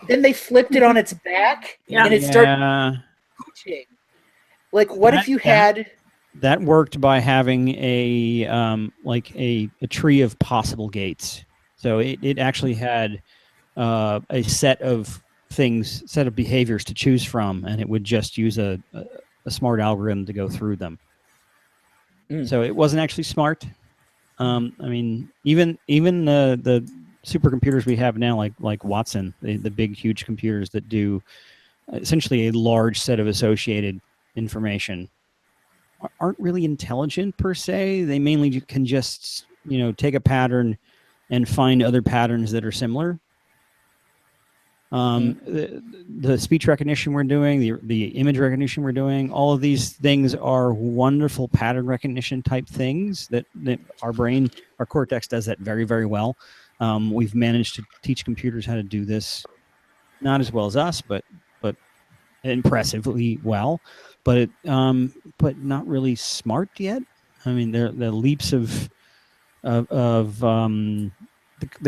then they flipped it on its back, and it started pushing. Like, what if you had? That worked by having a tree of possible gaits. So it actually had a set of behaviors to choose from, and it would just use a smart algorithm to go through them. So it wasn't actually smart. I mean, even the supercomputers we have now, like Watson, the big, huge computers that do essentially a large set of associated information, aren't really intelligent per se. They mainly can just take a pattern and find other patterns that are similar. The speech recognition we're doing, the image recognition we're doing, all of these things are wonderful pattern recognition type things that our cortex does that very, very well. We've managed to teach computers how to do this, not as well as us, but impressively well, but not really smart yet. I mean, the leaps of the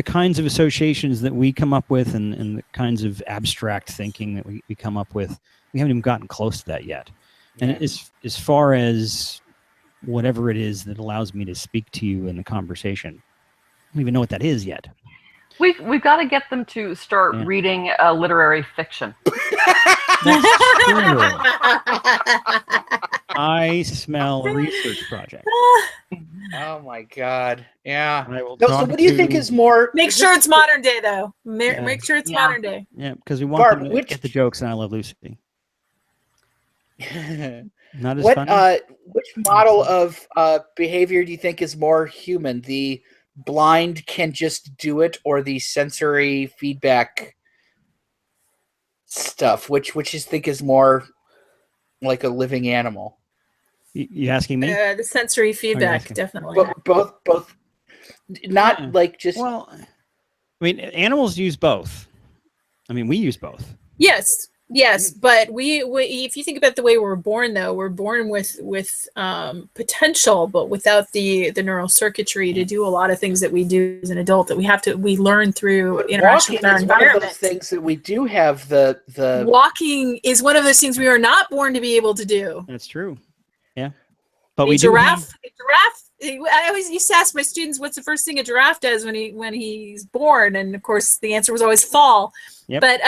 kinds of associations that we come up with and the kinds of abstract thinking that we come up with, we haven't even gotten close to that yet. Yeah. And as far as whatever it is that allows me to speak to you in the conversation, I don't even know what that is yet. We've got to get them to start reading literary fiction. That's true. I smell a research project. Oh my God! Yeah. So what do you think is more? Make sure it's modern day, though. Make sure it's modern day. Yeah, because we want them to get the jokes, and I Love Lucy. Not as funny. Which model of behavior do you think is more human? The blind can just do it, or the sensory feedback stuff? Which you think is more like a living animal? You asking me? The sensory feedback, definitely. Both. Not like just. Well, I mean, animals use both. I mean, we use both. Yes, but we if you think about the way we're born, though, we're born with potential, but without the neural circuitry to do a lot of things that we do as an adult that we learn through interaction with our environment. One of those things that we do have the walking is one of those things we are not born to be able to do. That's true. Yeah, but a giraffe. I always used to ask my students, "What's the first thing a giraffe does when he's born?" And of course, the answer was always fall. Yep. But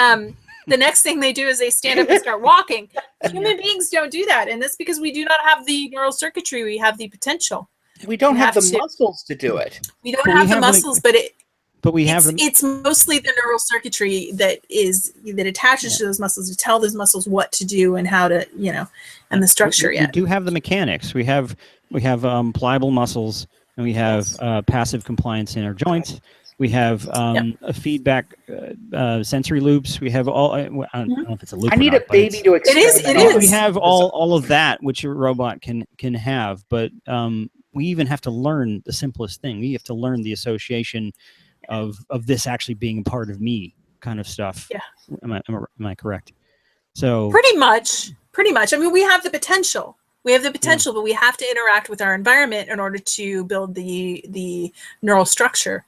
the next thing they do is they stand up and start walking. Human beings don't do that, and that's because we do not have the neural circuitry. We have the potential. We don't have the muscles to do it. We don't have the muscles, but we have them. It's mostly the neural circuitry that attaches to those muscles to tell those muscles what to do and how to, and the structure. We do have the mechanics. We have pliable muscles, and we have passive compliance in our joints. We have a feedback sensory loops. We have all. I don't know if it's a loop. I need a baby to experiment. It is. We have all of that, which a robot can have, but we even have to learn the simplest thing. We have to learn the association of this actually being a part of me, kind of stuff. Yeah. Am I correct? So pretty much. I mean, we have the potential. But we have to interact with our environment in order to build the neural structure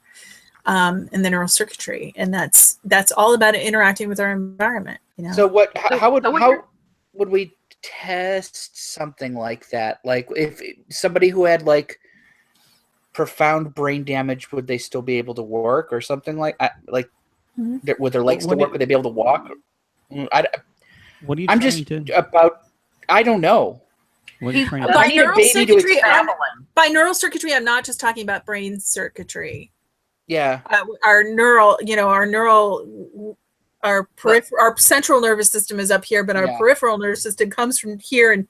and the neural circuitry, and that's all about interacting with our environment. So how would we test something like that? Like if somebody who had like profound brain damage, would they still be able to work or something would their legs still work? Would they be able to walk? What are you I'm just about. I don't know. By neural circuitry, I'm not just talking about brain circuitry. Yeah. Our central nervous system is up here, but our peripheral nervous system comes from here and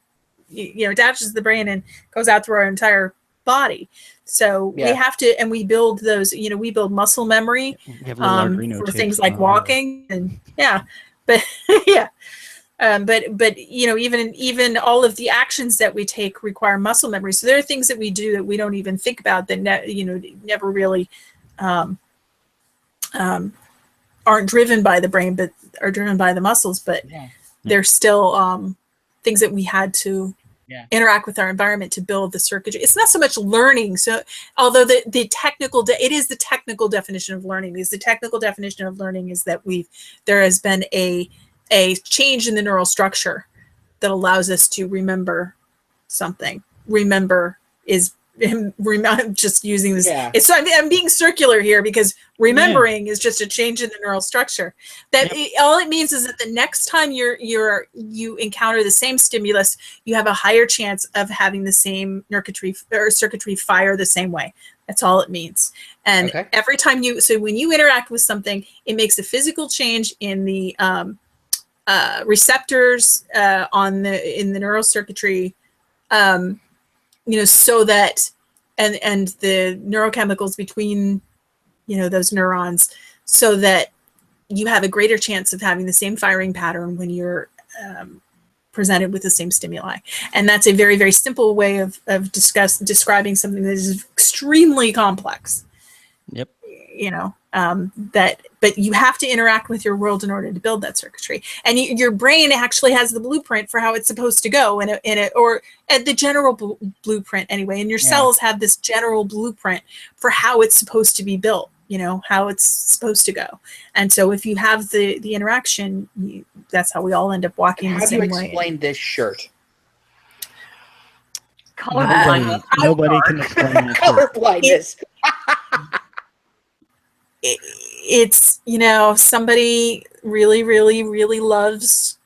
attaches to the brain and goes out through our entire body. So we have to, and we build those. We build muscle memory for things like walking, and but but even all of the actions that we take require muscle memory. So there are things that we do that we don't even think about that never really aren't driven by the brain, but are driven by the muscles. But they're still things that we had to interact with our environment to build the circuitry. It's not so much learning. So although the technical it is the technical definition of learning, because the technical definition of learning is that there has been a change in the neural structure that allows us to remember something. Remember is I'm just using this. I'm being circular here because remembering is just a change in the neural structure. That all it means is that the next time you encounter the same stimulus, you have a higher chance of having the same circuitry fire the same way. That's all it means. And every time when you interact with something, it makes a physical change in the receptors in the neural circuitry. So that, and the neurochemicals between, those neurons, so that you have a greater chance of having the same firing pattern when you're presented with the same stimuli. And that's a very, very simple way of describing something that is extremely complex. Yep. But but you have to interact with your world in order to build that circuitry. And your brain actually has the blueprint for how it's supposed to go or the general blueprint anyway. And your cells have this general blueprint for how it's supposed to be built, how it's supposed to go. And so if you have the interaction, that's how we all end up walking the same way. How do you explain this shirt? Color blindness. Nobody can explain this. Color blindness. It's somebody really, really, really loves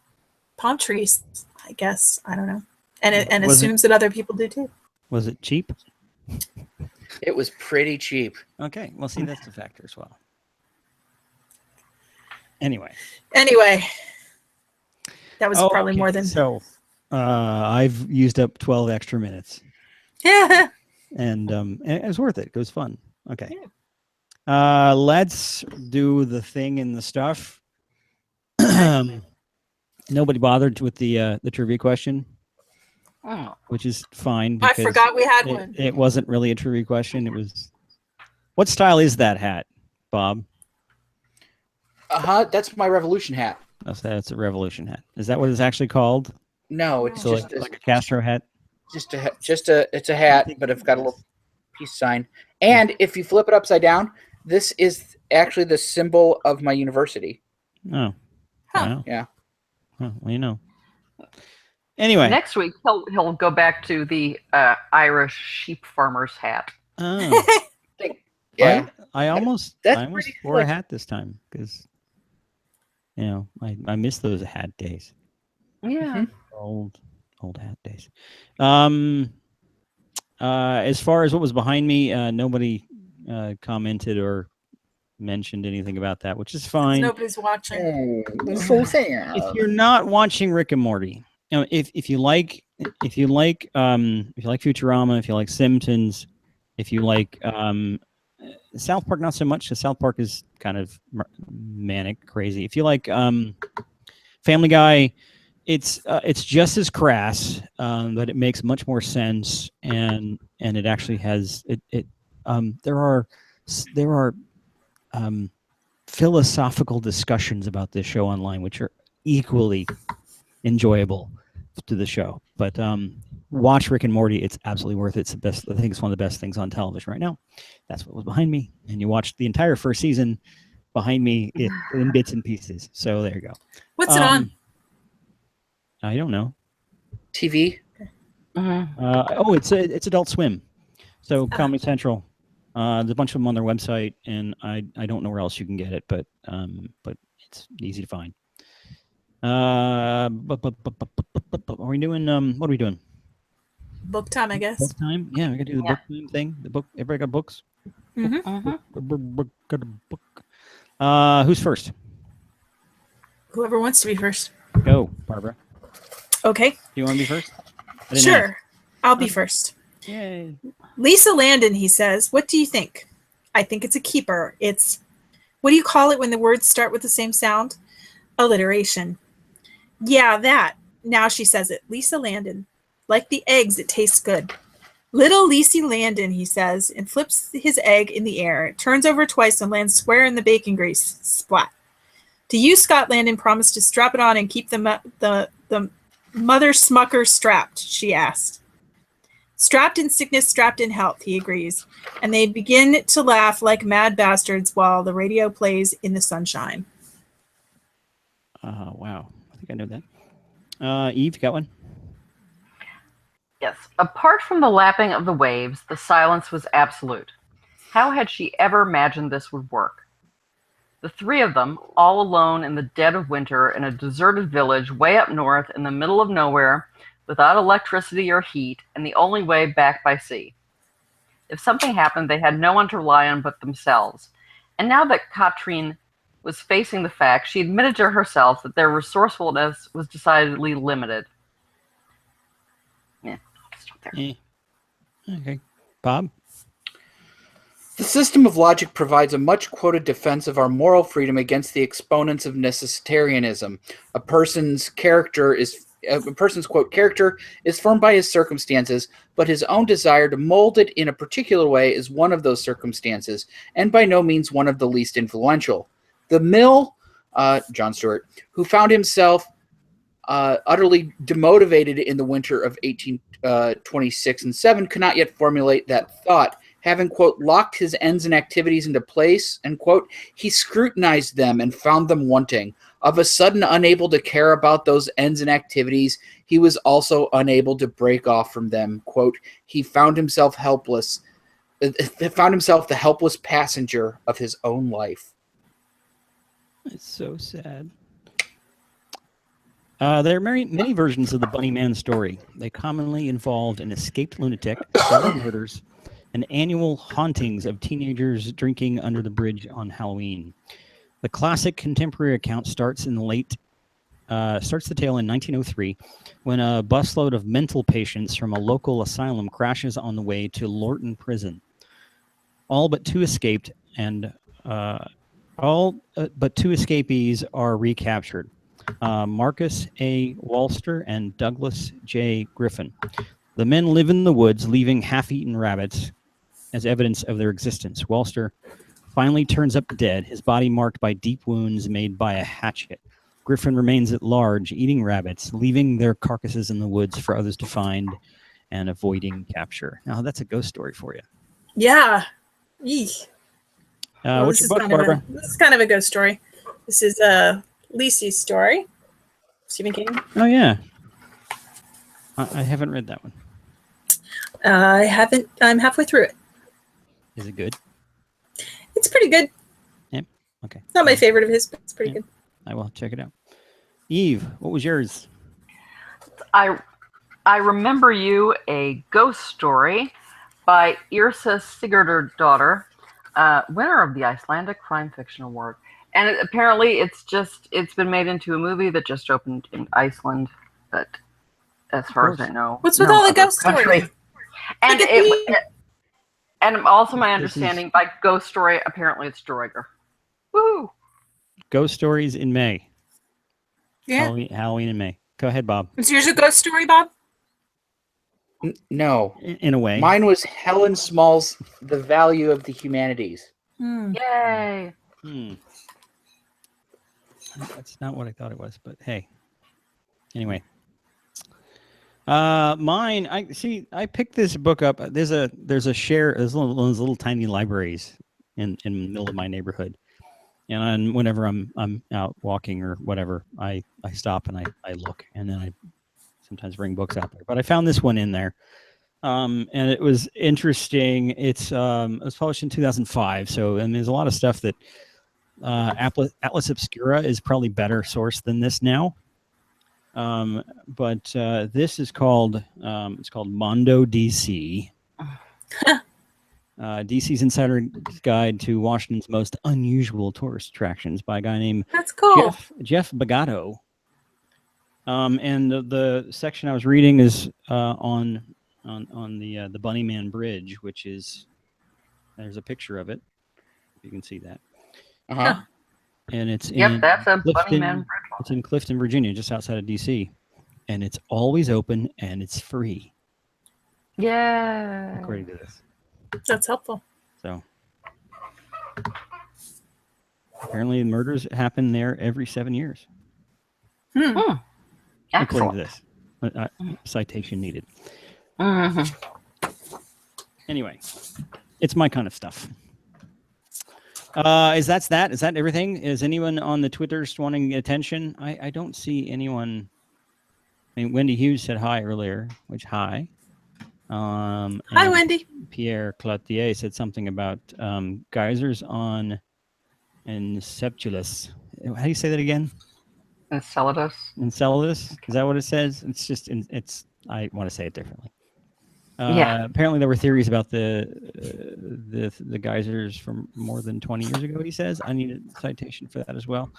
palm trees, I guess. I don't know, and assumes that other people do too. Was it cheap? It was pretty cheap. Okay, well, see, that's the factor as well. Anyway, that was probably more than. So, I've used up 12 extra minutes. Yeah. And it was worth it. It was fun. Okay. Yeah. Let's do the thing and the stuff. Nobody bothered with the trivia question, which is fine. I forgot we had one. It wasn't really a trivia question. It was, what style is that hat, Bob? That's my Revolution hat. Oh, so that's a Revolution hat. Is that what it's actually called? No, it's so just like a Castro hat. It's a hat, but it's got a little peace sign. And if you flip it upside down, this is actually the symbol of my university. Oh, wow. Yeah. Well, Anyway, next week he'll go back to the Irish sheep farmer's hat. Oh, yeah. I almost wore a hat this time because I miss those hat days. Yeah. Old hat days. As far as what was behind me, nobody commented or mentioned anything about that, which is fine. Nobody's watching. So sad. If you're not watching Rick and Morty, if you like Futurama, if you like Simpsons, if you like South Park, not so much, because South Park is kind of manic, crazy. If you like Family Guy, it's just as crass, but it makes much more sense, and it actually has it. There are philosophical discussions about this show online, which are equally enjoyable to the show. But watch Rick and Morty; it's absolutely worth it. It's the best. I think it's one of the best things on television right now. That's what was behind me, and you watched the entire first season behind me in bits and pieces. So there you go. What's it on? I don't know. TV. It's Adult Swim. So Comedy Central. There's a bunch of them on their website, and I don't know where else you can get it, but it's easy to find. Are we doing? What are we doing? Book time, I guess. Book time. Yeah, we gotta do the book time thing. The book. Everybody got books. Got a book. Who's first? Whoever wants to be first. Go, Barbara. Okay. Do you want to be first? Sure. I'll be first. Yay. Lisa Landon, he says, what do you think? I think it's a keeper. It's, what do you call it when the words start with the same sound? Alliteration. Yeah, that. Now she says it. Lisa Landon. Like the eggs, it tastes good. Little Lisa Landon, he says, and flips his egg in the air. It turns over twice and lands square in the bacon grease. Splat. To you, Scott Landon promised to strap it on and keep the mother smucker strapped, she asked. Strapped in sickness, strapped in health, he agrees. And they begin to laugh like mad bastards while the radio plays In the Sunshine. Wow. I think I know that. Eve, you got one? Yes. Apart from the lapping of the waves, the silence was absolute. How had she ever imagined this would work? The three of them, all alone in the dead of winter in a deserted village way up north in the middle of nowhere, without electricity or heat, and the only way back by sea. If something happened, they had no one to rely on but themselves. And now that Katrin was facing the fact, she admitted to herself that their resourcefulness was decidedly limited. Yeah, I'll just stop there. Okay. Bob? The system of logic provides a much-quoted defense of our moral freedom against the exponents of necessitarianism. A person's quote character is formed by his circumstances, but his own desire to mold it in a particular way is one of those circumstances, and by no means one of the least influential. The mill, John Stewart, who found himself utterly demotivated in the winter of 1826 and 7, could not yet formulate that thought. Having, quote, locked his ends and activities into place, and, quote, he scrutinized them and found them wanting. Of a sudden, unable to care about those ends and activities, he was also unable to break off from them. Quote, he found himself helpless, found himself the helpless passenger of his own life. It's so sad. There are many versions of the Bunny Man story. They commonly involved an escaped lunatic, several murders, and annual hauntings of teenagers drinking under the bridge on Halloween. The classic contemporary account starts the tale in 1903 when a busload of mental patients from a local asylum crashes on the way to Lorton Prison. All but two escaped, and but two escapees are recaptured. Marcus A. Walster and Douglas J. Griffin. The men live in the woods, leaving half-eaten rabbits as evidence of their existence. Walster finally turns up dead, his body marked by deep wounds made by a hatchet. Griffin remains at large, eating rabbits, leaving their carcasses in the woods for others to find and avoiding capture. Now, that's a ghost story for you. Yeah. Eek. What's your book, Barbara? This is kind of a ghost story. This is Lisi's story. Stephen King. Oh, yeah. I haven't read that one. I haven't. I'm halfway through it. Is it good? It's pretty good. Yep. Okay. It's not my favorite of his, but it's pretty good. I will check it out. Eve, what was yours? I Remember You, a ghost story by Yrsa Sigurdardóttir, winner of the Icelandic Crime Fiction Award. And apparently it's been made into a movie that just opened in Iceland, but as far as I know. What's with all the ghost stories? And and also my understanding by ghost story, apparently it's Droiger. Woohoo! Ghost stories in May. Yeah. Halloween in May. Go ahead, Bob. Was yours a ghost story, Bob? No. In a way. Mine was Helen Small's The Value of the Humanities. Yay! That's not what I thought it was, but hey. Anyway. Mine, I picked this book up. There's little tiny libraries in the middle of my neighborhood. And whenever I'm out walking or whatever, I stop and I look, and then I sometimes bring books out there. But I found this one in there. And it was interesting. It was published in 2005. So, and there's a lot of stuff that Atlas Obscura is probably better sourced than this now. But this is called Mondo DC. DC's Insider's Guide to Washington's Most Unusual Tourist Attractions by a guy named Jeff Bagato. And the section I was reading is on the Bunny Man Bridge, which is, there's a picture of it. You can see that. Uh-huh. And it's that's a Bunny Man Bridge. It's in Clifton, Virginia, just outside of DC. And it's always open and it's free. Yeah. According to this. That's helpful. So apparently murders happen there every 7 years. According to this. Citation needed. Anyway, it's my kind of stuff. Is that everything? Is anyone on the Twitters wanting attention? I don't see anyone. I mean, Wendy Hughes said hi earlier, which hi. Hi, Wendy. Pierre Cloutier said something about geysers on Enceladus. How do you say that again? Enceladus. Enceladus? Is that what it says? It's just, I want to say it differently. Yeah. Apparently there were theories about the geysers from more than 20 years ago, he says. I need a citation for that as well.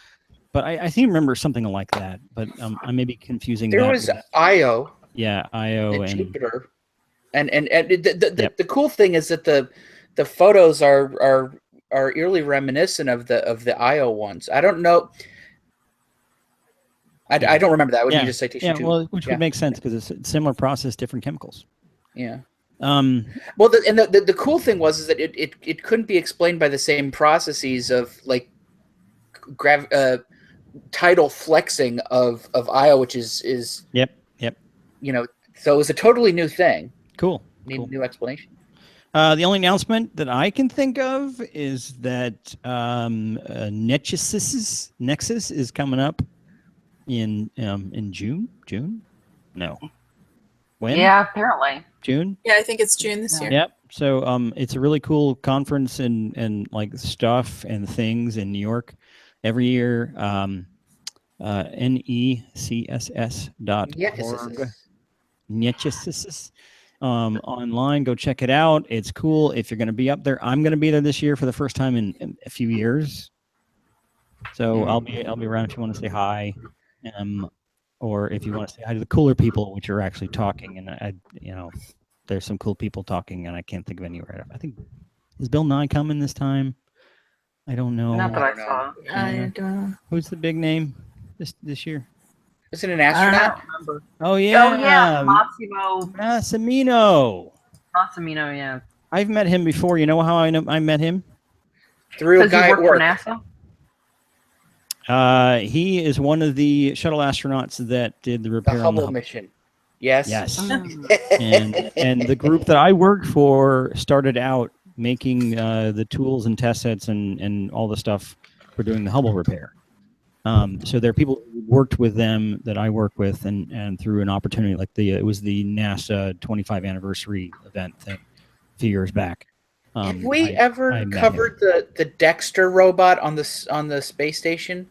But I think I remember something like that, but I may be confusing that. There was Io. Yeah, Io and Jupiter. And the cool thing is that the photos are eerily reminiscent of the Io ones. I don't know. I don't remember that. Would need a citation too. Well, which would make sense because it's a similar process, different chemicals. Yeah. Well, the cool thing was that it couldn't be explained by the same processes of like tidal flexing of Io, which is Yep. So it was a totally new thing. Cool. Need a new explanation. The only announcement that I can think of is that Nexus is coming up in June. June? No. When? Yeah, apparently. June? Yeah, I think it's June this year. Yep. So it's a really cool conference and like stuff and things in New York every year. necss.org. Necessis. Online, go check it out. It's cool. If you're going to be up there, I'm going to be there this year for the first time in a few years. So I'll be around if you want to say hi, or if you want to say hi to the cooler people, which are actually talking. And there's some cool people talking, and I can't think of any right. I think is Bill Nye coming this time? I don't know. Not that I saw. I don't know. Who's the big name this year? Is it an astronaut? I don't remember. Oh yeah. Oh yeah, Massimino. Massimino, yeah. I've met him before. You know how I met him? Through a guy he at worked work. for NASA? He is one of the shuttle astronauts that did the repair The on the Hubble mission. Yes. Yes. and the group that I worked for started out making the tools and test sets and all the stuff for doing the Hubble repair. So there are people who worked with them that I work with, and through an opportunity like it was the NASA 25 anniversary event thing a few years back. Have we ever covered the Dexter robot on the space station?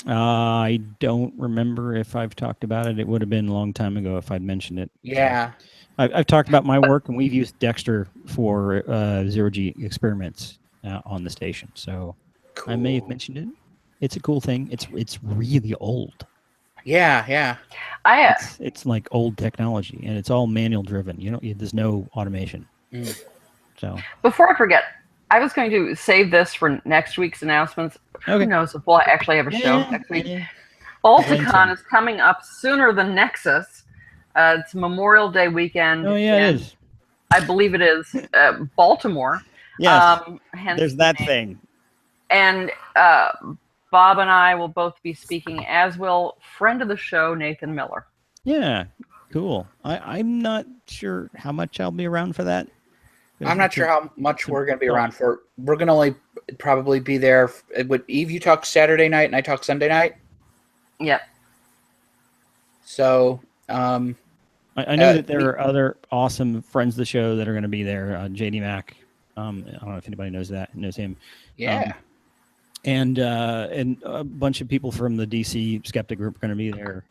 I don't remember if I've talked about it. It would have been a long time ago if I'd mentioned it. Yeah. I've talked about my work, and we've used Dexter for zero-G experiments on the station. So cool. I may have mentioned it. It's a cool thing. It's really old. Yeah. It's like old technology, and it's all manual driven. There's no automation. So before I forget, I was going to save this for next week's announcements. Okay. Who knows if we'll actually have a show next week. Balticon is coming up sooner than Nexus. It's Memorial Day weekend. Oh yeah, it is. I believe it is Baltimore. Yes. There's that thing. And Bob and I will both be speaking, as will friend of the show, Nathan Miller. Yeah, cool. I'm not sure how much I'll be around for that. I'm not sure how much we're going to be around for. We're going to only probably be there. Eve, you talk Saturday night, and I talk Sunday night? Yep. So... I know that there are other awesome friends of the show that are going to be there. JD Mack. I don't know if anybody knows him. Yeah. And a bunch of people from the DC Skeptic group are going to be there.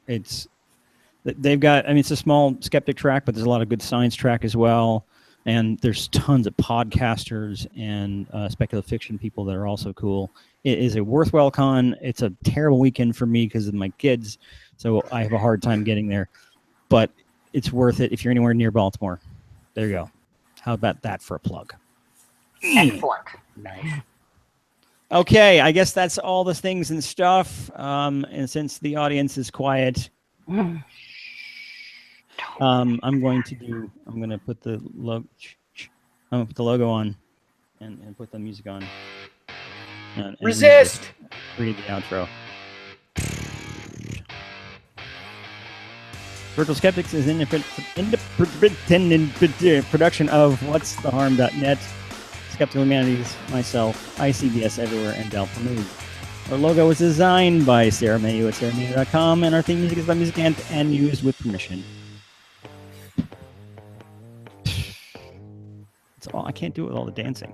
They've got, it's a small Skeptic track, but there's a lot of good science track as well. And there's tons of podcasters and speculative fiction people that are also cool. It is a worthwhile con. It's a terrible weekend for me because of my kids, so I have a hard time getting there. But it's worth it if you're anywhere near Baltimore. There you go. How about that for a plug? Excellent. Nice. Okay, I guess that's all the things and stuff. And since the audience is quiet, I'm going to put the logo on and put the music on. And resist. Read the outro. Virtual Skeptics is an independent production of whatstheharm.net, Skeptical Humanities, myself, ICBS Everywhere, and Delta Move. Our logo was designed by Sarah Mayu at sarahmayu.com, and our theme music is by Musicant and used with permission. That's all. I can't do it with all the dancing.